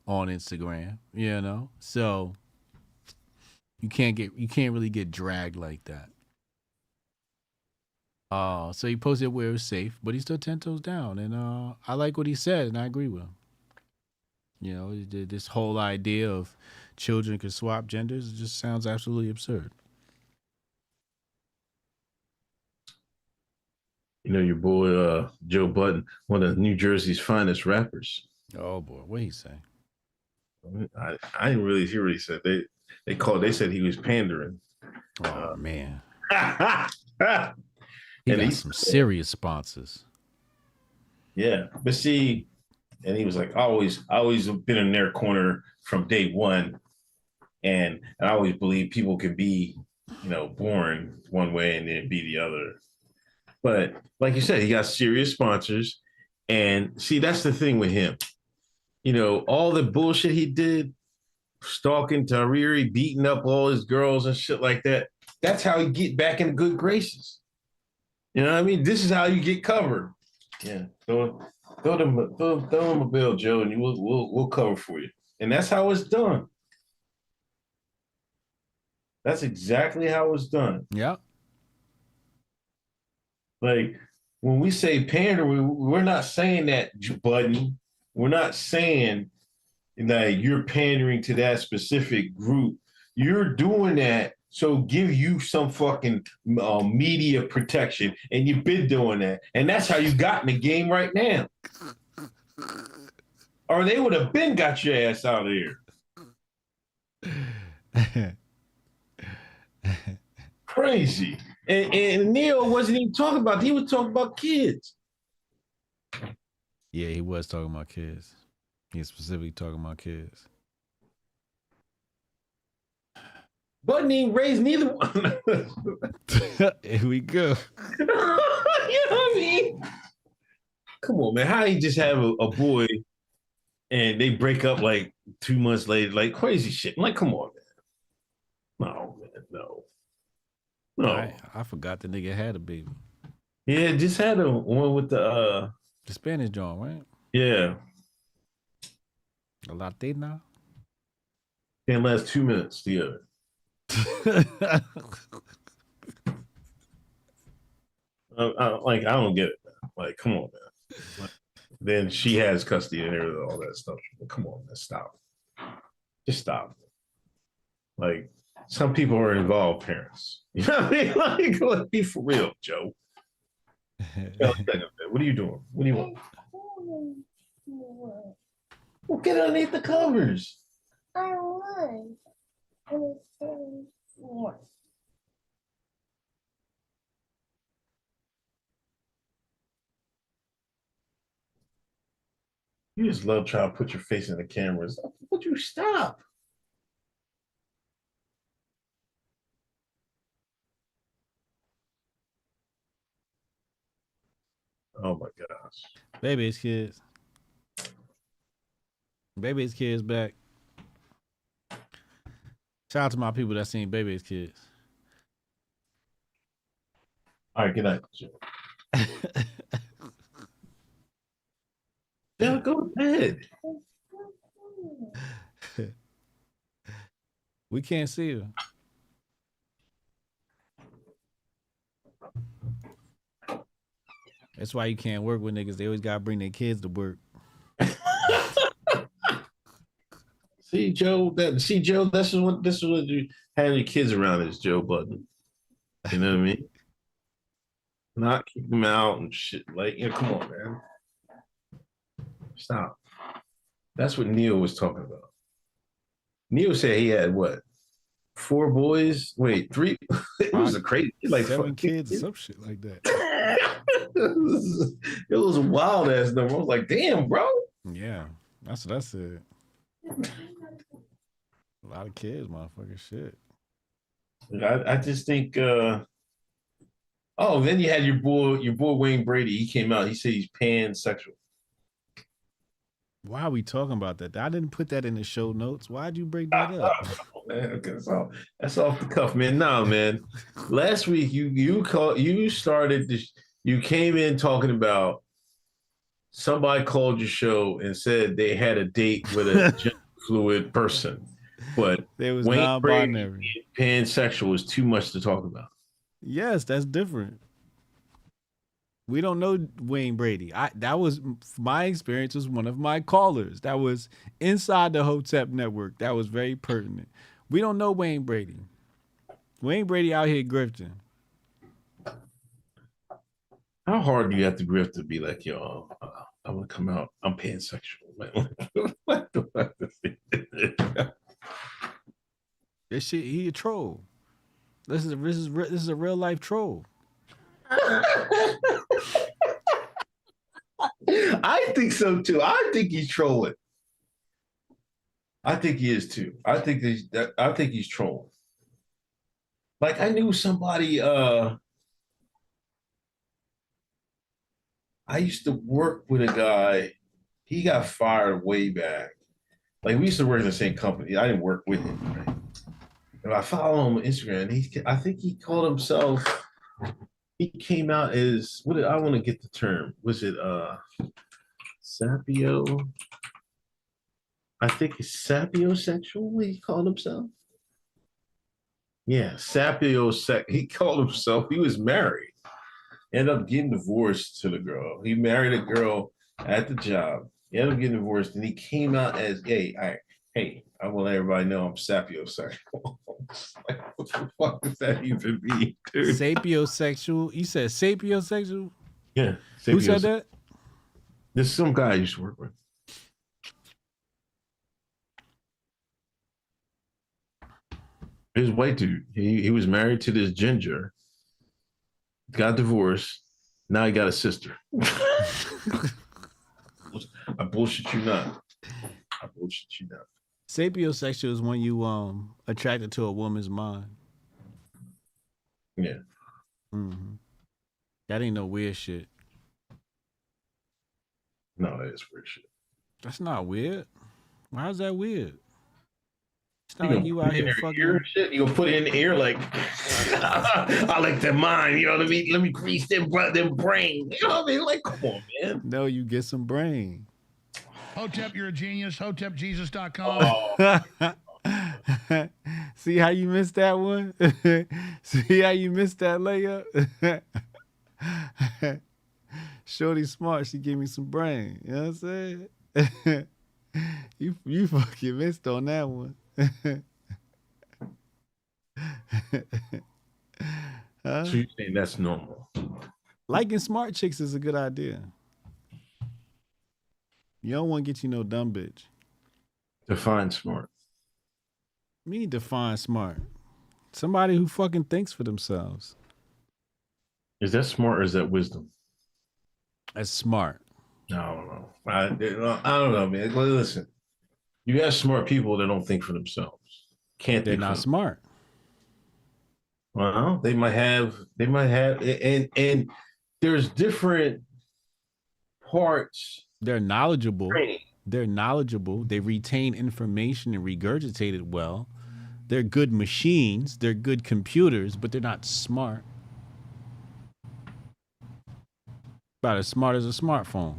on Instagram, you know? So you can't really get dragged like that. So he posted where it was safe, but he stood 10 toes down, and I like what he said, and I agree with him. You know, this whole idea of children could swap genders just sounds absolutely absurd. You know, your boy Joe Budden, one of New Jersey's finest rappers. Oh boy, what he say? I didn't really hear what he said. They said he was pandering. Oh man. He got some serious sponsors. Yeah, but see, and he was like, I always been in their corner from day one, and I always believe people can be, you know, born one way and then be the other. But like you said, he got serious sponsors, and see, that's the thing with him. You know, all the bullshit he did, stalking Tariri, beating up all his girls and shit like that. That's how he get back in good graces. You know what I mean? This is how you get covered. Yeah, throw them a bill, Joe, and we'll cover for you. And that's how it's done. That's exactly how it's done. Yeah. Like when we say pander, we're not saying that, Budden. We're not saying that you're pandering to that specific group. You're doing that so give you some fucking media protection, and you've been doing that, and that's how you got in the game right now. or they would have been got your ass out of here. Crazy. And Neil wasn't even talking about, he was talking about kids. Yeah, he was talking about kids. He was specifically talking about kids. Wasn't even raised neither one. Here we go. You know what I mean? Come on, man. How you just have a boy and they break up like 2 months later, like crazy shit. I'm like, come on, man. No, man, no. No. I forgot the nigga had a baby. Yeah, just had a one with the Spanish John, right? Yeah. A Latina? Can't last 2 minutes, the other. I don't get it, man. Like, come on, man. Like, then she has custody and everything, all that stuff. Come on, man, stop. Just stop. Like, some people are involved parents. You know what I mean? Like, let's be for real, Joe. What are you doing? What do you want? Well, get underneath the covers. I want. You just love trying to put your face in the cameras. Would you stop? Oh my gosh. Baby's kids. Baby's kids back. Shout out to my people that seen Baby's kids. All right, good night, Joe. Yeah, go to bed. We can't see her. That's why you can't work with niggas. They always gotta bring their kids to work. See, Joe, this is what you have your kids around is Joe Budden. You know what I mean? Not keep them out and shit. Like, you know, come on, man. Stop. That's what Neil was talking about. Neil said he had what? 4 boys? Wait, 3? It was a crazy, like 7 kids, some shit like that. It was a wild ass number. I was like, damn, bro. Yeah, that's what I said. A lot of kids, motherfucker. Shit. I just think. Oh, then you had your boy Wayne Brady. He came out. He said he's pansexual. Why are we talking about that? I didn't put that in the show notes. Why'd you bring that up? Man, that's off the cuff, man. No, man. Last week you came in talking about somebody called your show and said they had a date with a gender fluid person, but there was Wayne non-binary. Brady pansexual is too much to talk about. Yes, that's different. We don't know Wayne Brady. That was my experience as one of my callers. That was inside the Hotep network. That was very pertinent. We don't know Wayne Brady. Wayne Brady out here grifting. How hard do you have to grift to be like, yo, I'm gonna come out, I'm pansexual, man? What do I have to say? This shit, he a troll. This is a real life troll. I think so too. I think he's trolling. I think he is too. I think he's trolling. Like I knew somebody. I used to work with a guy. He got fired way back. Like we used to work in the same company. I didn't work with him. Right? And I follow him on Instagram. I think he called himself. He came out as what? I want to get the term. Was it sapio? I think it's sapiosexual. He called himself. Yeah, sapiosexual. He called himself. He was married. Ended up getting divorced to the girl. He married a girl at the job. He ended up getting divorced, and he came out as, hey, I want everybody to know I'm sapiosexual. Like, what the fuck does that even mean, dude? Sapiosexual? You said sapiosexual? Yeah. Who said that? There's some guy I used to work with. He's a white dude. He was married to this ginger, got divorced. Now he got a sister. I bullshit you not. I bullshit you not. Sapiosexual is when you attracted to a woman's mind. Yeah. Mm-hmm. That ain't no weird shit. No, that is weird shit. That's not weird. How's that weird? It's You not like gonna you put out it in here her fucking. ear and shit? You gonna put it in the ear like I like that mind, you know what I mean? Let me grease them brain. You know what I mean? Like, come on, man. No, you get some brain. Hotep, you're a genius. HotepJesus.com. Oh. See how you missed that one? See how you missed that layup? Shorty smart. She gave me some brain. You know what I'm saying? You fucking missed on that one. Huh? So you're saying that's normal? Liking smart chicks is a good idea. You don't want to get you no dumb bitch. Define smart. Me define smart. Somebody who fucking thinks for themselves. Is that smart or is that wisdom? That's smart. I don't know. I don't know, man. Well, listen, you have smart people that don't think for themselves. They're not smart. Well, they might have, and there's different parts. They're knowledgeable. They're knowledgeable. They retain information and regurgitate it well. They're good machines. They're good computers, but they're not smart. About as smart as a smartphone.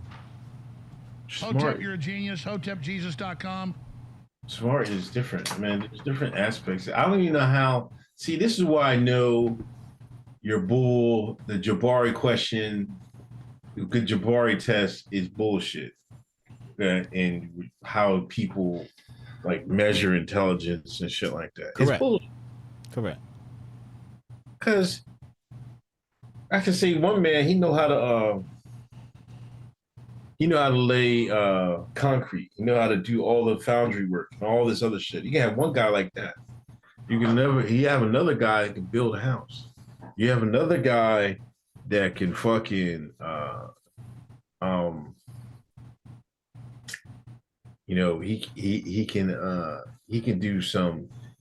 Hotep, you're a genius. HotepJesus.com. Smart is different, man. There's different aspects. I don't even know how. See, this is why I know your bull, the Jabari question, the good Jabari test is bullshit. And how people like measure intelligence and shit like that. Correct. It's bullshit. Correct. Because I can say one man, he know how to lay concrete. You know how to do all the foundry work and all this other shit. You can have one guy like that. You have another guy that can build a house. You have another guy that can fucking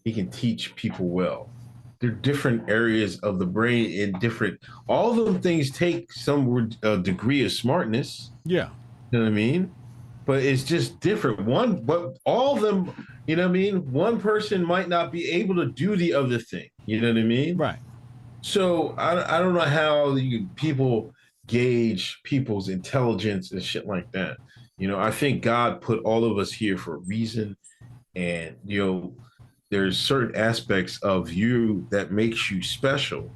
he can teach people well. They're different areas of the brain and different, all of them things take some degree of smartness. Yeah. You know what I mean? But it's just different. But all of them, you know what I mean? One person might not be able to do the other thing. You know what I mean? Right. So I don't know how people gauge people's intelligence and shit like that. You know, I think God put all of us here for a reason. And, you know, there's certain aspects of you that makes you special.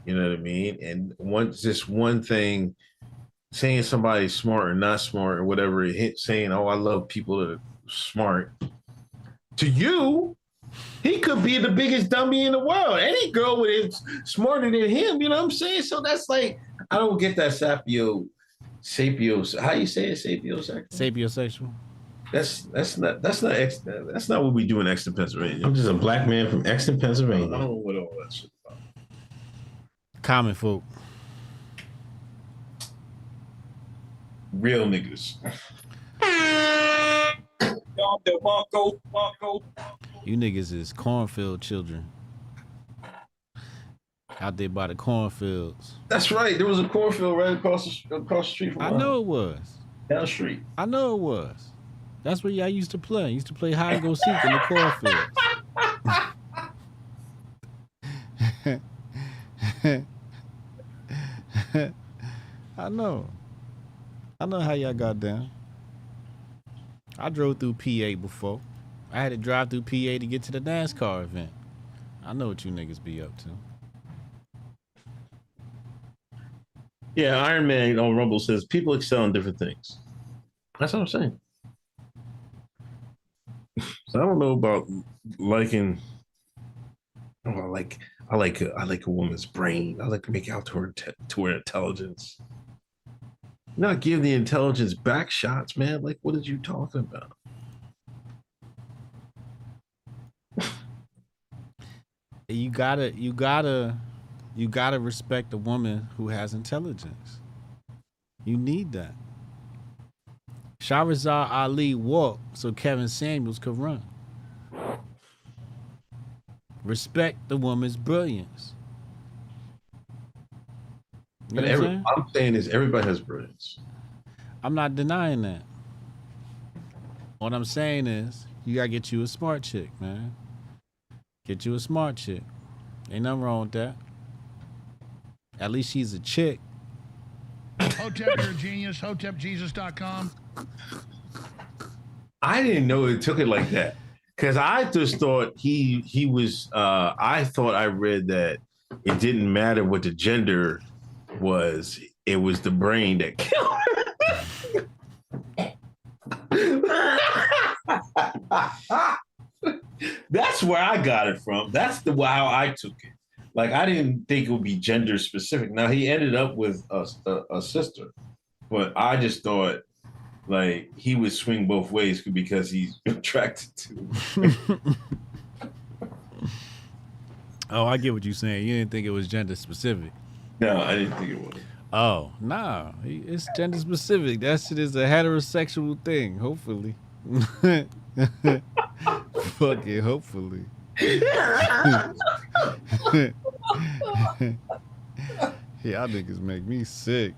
You know what I mean? And this one thing, saying somebody's smart or not smart or whatever, saying, oh, I love people that are smart. To you, he could be the biggest dummy in the world. Any girl with it smarter than him, you know what I'm saying? So that's like, I don't get that sapio, how you say it, sapiosexual? Sapiosexual. That's not what we do in Exton, Pennsylvania. I'm just a black man from Exton, Pennsylvania. I don't know what all that shit about. Common folk. Real niggas. You niggas is cornfield children. Out there by the cornfields. That's right. There was a cornfield right across the street from us. I know it was. Down the street. I know it was. That's where y'all used to play. Used to play hide and go seek in the cornfields. I know how y'all got down. I drove through PA before. I had to drive through PA to get to the NASCAR event. I know what you niggas be up to. Yeah, Iron Man on Rumble says people excel in different things. That's what I'm saying. So I don't know about liking. Oh, I like a woman's brain. I like to make out to her intelligence. Not give the intelligence back shots, man. Like, what are you talking about? you gotta respect a woman who has intelligence. You need that. Shahrazad Ali walked so Kevin Samuels could run. Respect the woman's brilliance. You know what I'm saying? I'm saying is everybody has brilliance. I'm not denying that. What I'm saying is you gotta get you a smart chick, man. Get you a smart chick. Ain't nothing wrong with that. At least she's a chick. Hotep, you're a genius. HotepJesus.com. I didn't know it took it like that. Because I just thought he was I thought I read that it didn't matter what the gender was, it was the brain that killed. That's where I got it from. That's how I took it. Like, I didn't think it would be gender specific. Now, he ended up with a sister, but I just thought like he would swing both ways because he's attracted to. Oh, I get what you're saying. You didn't think it was gender specific. No, I didn't think it was. Oh, nah. It's gender specific. That shit is a heterosexual thing, hopefully. Fuck it, hopefully. Y'all niggas make me sick.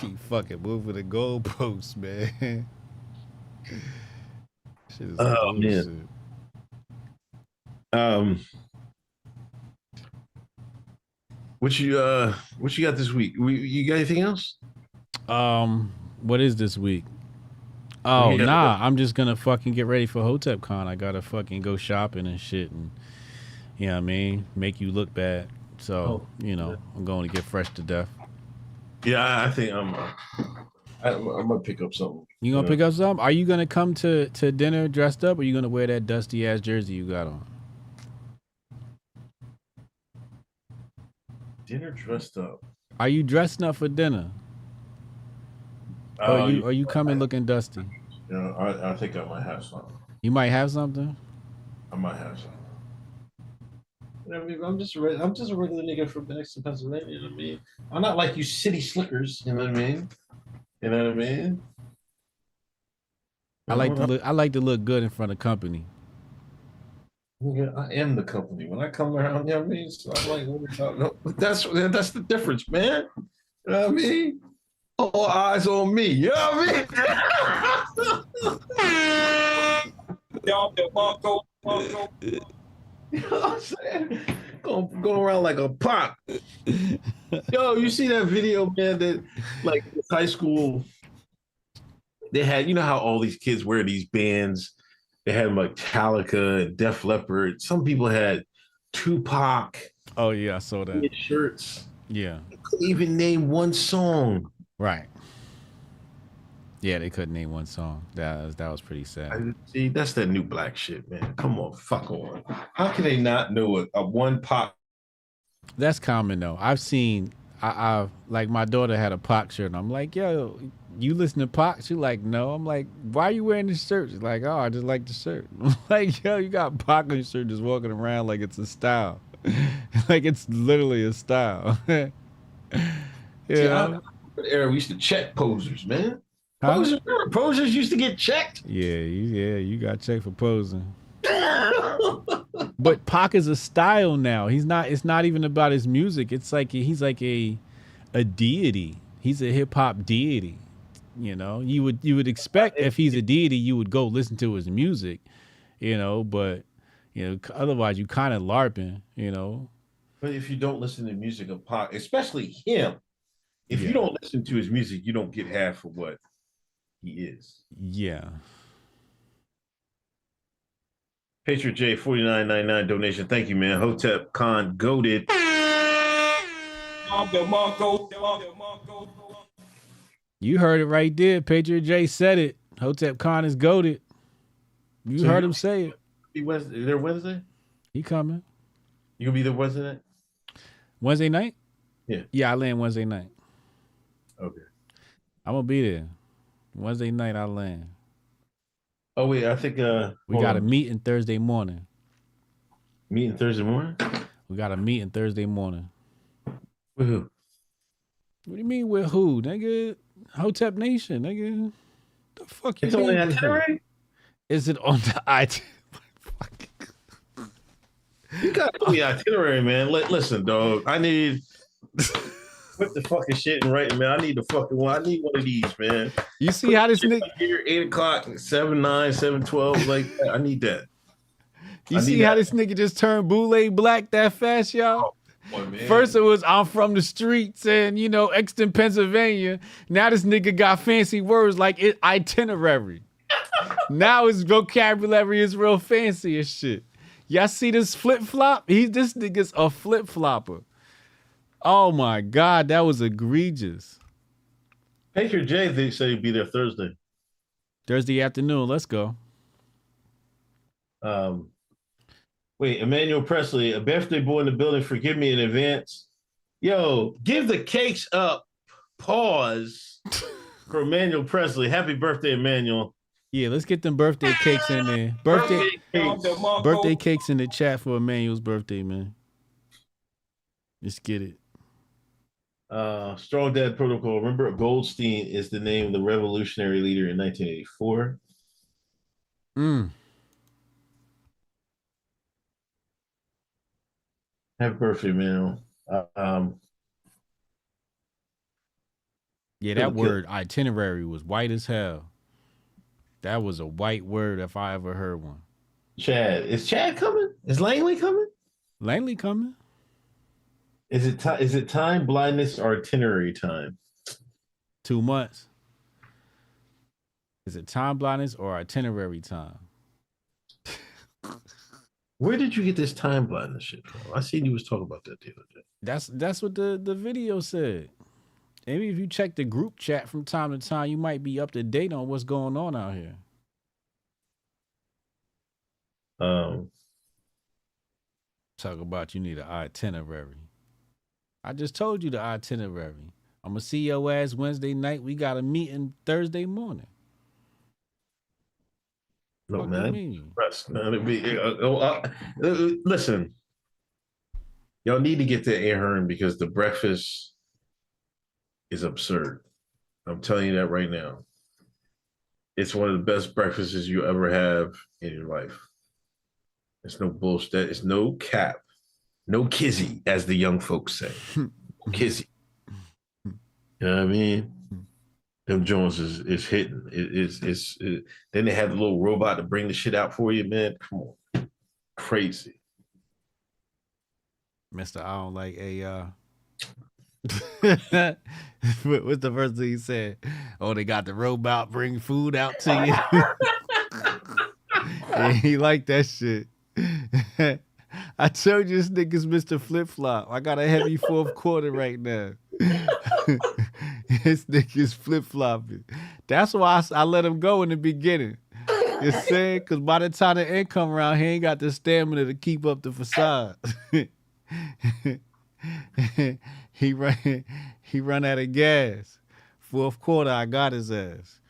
Keep fucking moving the goalposts, man. Shit is bullshit. Man. What you got this week? You got anything else? What is this week? Oh, nah, I'm just gonna fucking get ready for Hotep Con. I gotta fucking go shopping and shit, and you know what I mean, make you look bad. So I'm going to get fresh to death. Yeah, I think I'm gonna pick up something. You gonna pick up something? Are you gonna come to dinner dressed up, or are you gonna wear that dusty ass jersey you got on? Dinner dressed up. Are you dressing up for dinner? Are you coming looking dusty? I think I might have something. You might have something. I might have something. I mean, I'm just a regular nigga from Boston, Pennsylvania. You know what I mean? I'm not like you city slickers. You know what I mean? You know what I mean? I like to look good in front of company. I am the company. When I come around, you know what I mean? So I'm like, that's the difference, man. You know what I mean? All eyes on me. You know what I mean? You know what I'm saying? Going around like a pop. Yo, you see that video, man, that like high school, they had, you know how all these kids wear these bands? They had Metallica and Def Leppard. Some people had Tupac. Oh, yeah, I saw that. Shirts. Yeah. They couldn't even name one song. Right. Yeah, they couldn't name one song. That was pretty sad. See, that's that new black shit, man. Come on, fuck on. How can they not know a one pop? That's common though. I've seen. I like my daughter had a Pac shirt, and I'm like, yo, you listen to Pac? She's like, no. I'm like, why are you wearing this shirt? She's like, oh, I just like the shirt. I'm like, yo, you got Pac on your shirt, just walking around like it's a style, like it's literally a style. Yeah. Era we used to check posers, man. Posers used to get checked. Yeah, you got checked for posing. But Pac is a style now. It's not even about his music. It's like he's like a deity. He's a hip hop deity. You know, you would expect if he's a deity, you would go listen to his music. You know, but otherwise you kind of LARPing. You know. But if you don't listen to music of Pac, especially him, if you don't listen to his music, you don't get half of what he is. Yeah. Patriot J 49.99 donation. Thank you, man. Hotep Con goated. You heard it right there. Patriot J said it. Hotep Con is goated. You heard him say it. Is there Wednesday? He coming. You gonna be there Wednesday night? Wednesday night? Yeah. Yeah, I land Wednesday night. Okay. I'm gonna be there. Wednesday night I land. Oh wait, I think we got a meeting Thursday morning. Meeting Thursday morning? We got a meeting Thursday morning. With who? What do you mean with who, nigga? Hotep Nation, nigga. The fuck you It's mean? only itinerary? Is it on the itinerary? You gotta do the itinerary, man. Listen, dog. I need put the fucking shit in writing, man. I need the fucking one. I need one of these, man. You see how this nigga here 8 o'clock, 7, 9, 7, 12. Like I need that. You see how this nigga just turned Boule black that fast, y'all? Oh, boy, first it was I'm from the streets and you know Exton, Pennsylvania. Now this nigga got fancy words like itinerary. Now his vocabulary is real fancy as shit. Y'all see this flip flop? This nigga's a flip flopper. Oh my God, that was egregious. Baker J, they say he'd be there Thursday. Thursday afternoon, let's go. Wait, Emmanuel Presley, a birthday boy in the building, forgive me in advance. Yo, give the cakes up. Pause for Emmanuel Presley. Happy birthday, Emmanuel. Yeah, let's get them birthday cakes in there. Birthday cakes in the chat for Emmanuel's birthday, man. Let's get it. Strong Dad Protocol. Remember, Goldstein is the name of the revolutionary leader in 1984. Happy birthday, man. Yeah, that word itinerary was white as hell. That was a white word if I ever heard one. Chad. Is Chad coming? Is Langley coming? Langley coming. Is it time, blindness, or itinerary time? 2 months. Is it time blindness or itinerary time? Where did you get this time blindness shit from? I seen you was talking about that the other day. That's what the video said. Maybe if you check the group chat from time to time, you might be up to date on what's going on out here. Talk about you need an itinerary. I just told you the itinerary. I'm gonna see your ass Wednesday night. We got a meeting Thursday morning. Look, man. Listen, y'all need to get to Ahern because the breakfast is absurd. I'm telling you that right now. It's one of the best breakfasts you ever have in your life. It's no bullshit. It's no cap. No kizzy, as the young folks say. Kizzy. You know what I mean? Them Jones is hitting. Then they have the little robot to bring the shit out for you, man. Come on. Crazy. Mr. I don't like a what's the first thing he said? Oh, they got the robot bring food out to you. Yeah, he like that shit. I told you this nigga's Mr. Flip Flop. I got a heavy fourth quarter right now. This nigga's flip flopping. That's why I let him go in the beginning. You saying? Because by the time the end come around, he ain't got the stamina to keep up the facade. He run out of gas. Fourth quarter, I got his ass.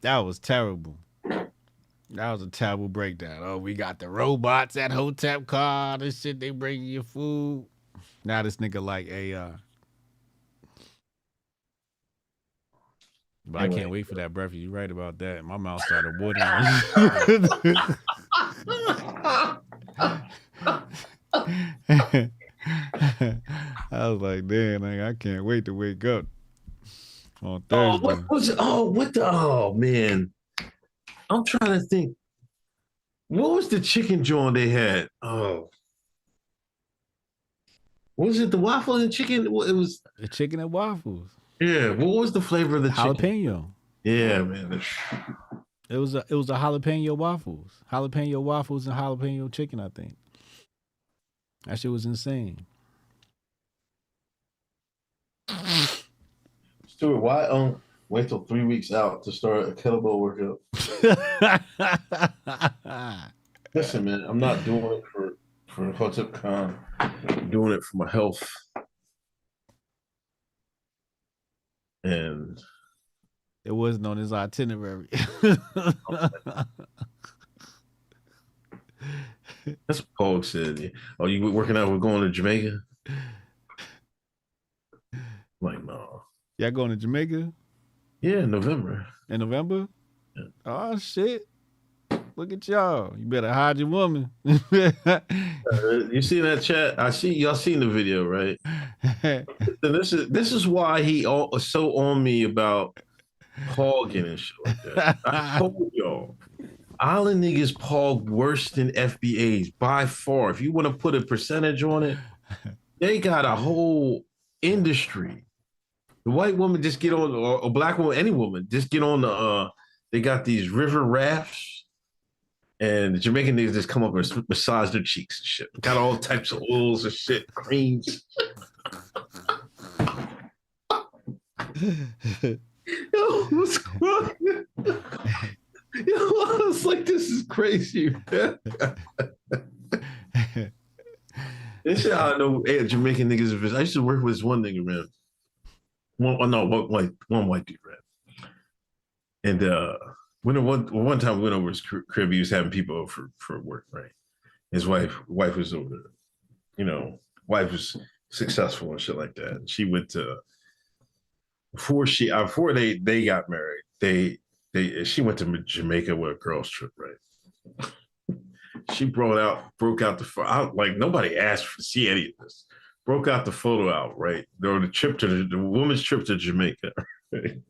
That was terrible. That was a terrible breakdown. Oh, we got the robots at Hotep Con and shit. They bring you food. Now this nigga like AI. But anyway. I can't wait for that breakfast. You're right about that. My mouth started watering. I was like, damn, I can't wait to wake up on Thursday. Oh, man. I'm trying to think. What was the chicken joint they had? Oh. Was it the waffle and chicken? It was the chicken and waffles. Yeah. What was the flavor of the chicken? Jalapeno. Yeah, man. It was a jalapeno waffles. Jalapeno waffles and jalapeno chicken, I think. That shit was insane. Stuart, why wait till 3 weeks out to start a kettlebell workout? Listen, man, I'm not doing it for Hotep Con. I'm doing it for my health. And It wasn't on his itinerary. That's what Paul said. Oh, you working out? We're going to Jamaica. Like, no. Y'all going to Jamaica? Yeah, in November. In November? Yeah. Oh shit! Look at y'all. You better hide your woman. You see that chat? Y'all seen the video, right? And this is why he is so on me about hogging and shit like that. I told y'all, island niggas pog worse than FBAs by far. If you want to put a percentage on it, they got a whole industry. The white woman just get on, or a black woman, any woman, just get on the. They got these river rafts, and the Jamaican niggas just come up and massage their cheeks and shit. Got all types of oils and shit, creams. Yo, what's going on? Yo, I was like, this is crazy. This shit, I know Jamaican niggas. I used to work with this one nigga, man. One white dude, right? And one time we went over his crib, he was having people over for work, right? His wife was over there. You know, wife was successful and shit like that. And she went to before they got married, she went to Jamaica with a girls trip, right? She broke out the photo. Like nobody asked to see any of this. Broke out the photo out, right? The woman's trip to Jamaica. Right?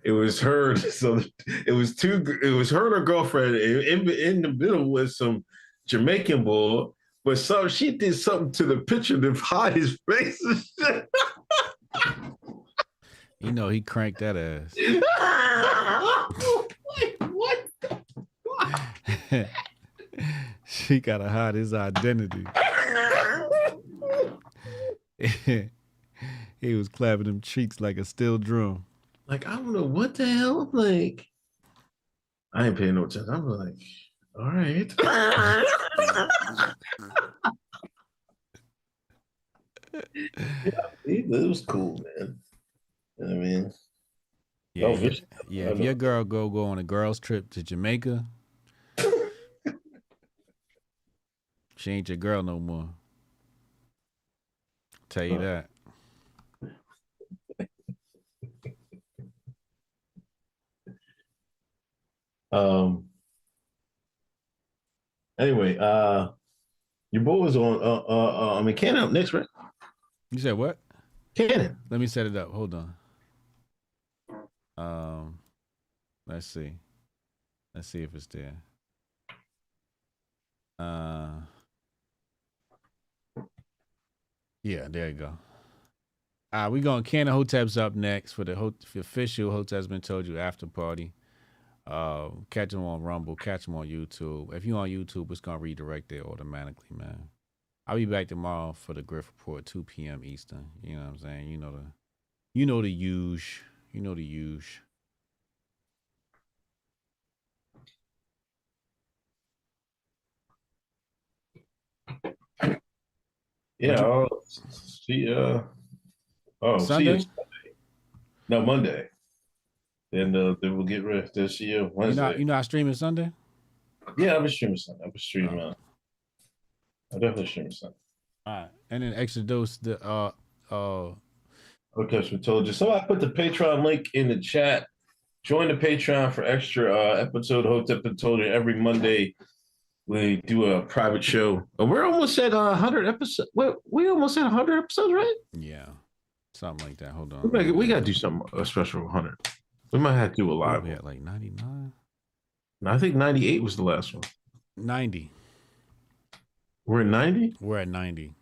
It was her. So it was her and her girlfriend in the middle with some Jamaican boy, but she did something to the picture to hide his face and shit. You know he cranked that ass. What the fuck? She gotta hide his identity. He was clapping them cheeks like a steel drum. Like, I don't know what the hell. Like, I ain't paying no attention. I'm like, all right. Yeah, it was cool, man. You know what I mean? Yeah, if your girl go on a girls trip to Jamaica, she ain't your girl no more. Tell you that. Anyway, your boy was on Cannon up next, right? You said what? Cannon. Let me set it up. Hold on. Let's see. Let's see if it's there. Yeah, there you go. We going Cannon Hoteps up next for the official Hotep's Been Told You after party. Catch them on Rumble, catch them on YouTube. If you're on YouTube, it's gonna redirect there automatically, man. I'll be back tomorrow for the Grift Report, 2 p.m. Eastern. You know what I'm saying? You know the huge. You know the huge. Yeah. See Sunday? See you Sunday. No, Monday. Then we'll get ready to see you Wednesday. You not streaming Sunday? Yeah, I'll be streaming Sunday. I'll be streaming. I'll definitely stream Sunday. All right, and then extra dose the Hotep's Been Told You. So I put the Patreon link in the chat. Join the Patreon for extra episode of Hotep Been Told You every Monday. We do a private show. We're almost at 100 episodes. We almost at 100 episodes, right? Yeah, something like that. Hold on. We got to do something special 100. We might have to do a live. We had like 99. I think 98 was the last one. 90. We're at 90? We're at 90.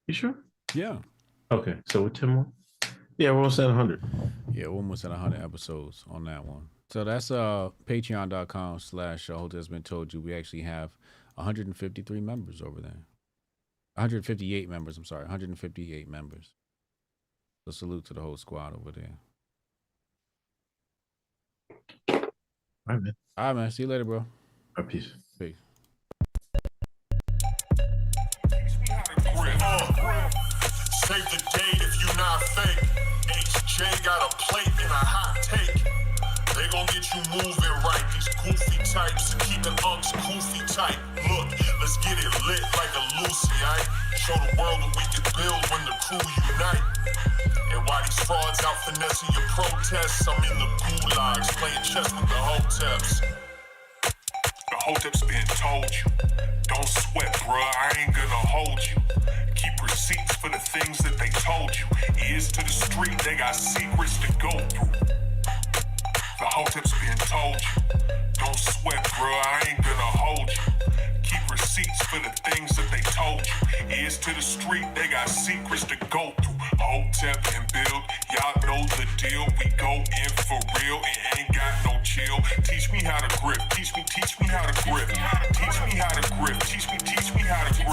You sure? Yeah. Okay, so we're 10 more? Yeah, we're almost at 100. Yeah, we're almost at 100 episodes on that one. So that's patreon.com/Hotep's Been Told You. We actually have 153 members over there. 158 members, I'm sorry. 158 members. So salute to the whole squad over there. All right, man. All right, man. See you later, bro. All right, peace. Peace. Save the date if you not fake. HJ got a plate and a hot take. They gon' get you moving right. These goofy types and keeping unks goofy tight. Look, let's get it lit like a Lucy, aight? Show the world what we can build when the crew unite. And while these frauds out finessing your protests, I'm in the gulags playing chess with the Hoteps. The Hotep's been told you. Don't sweat, bruh, I ain't gonna hold you. Keep receipts for the things that they told you. Ears to the street, they got secrets to go through. The Hotep's been told you. Don't sweat, bruh, I ain't gonna hold you. Keep receipts for the things that they told you. Ears to the street, they got secrets to go through. Hotep and build, y'all know the deal. We go in for real and ain't got no chill. Teach me how to grip, teach me how to grip. Teach me how to grip, teach me how to grip.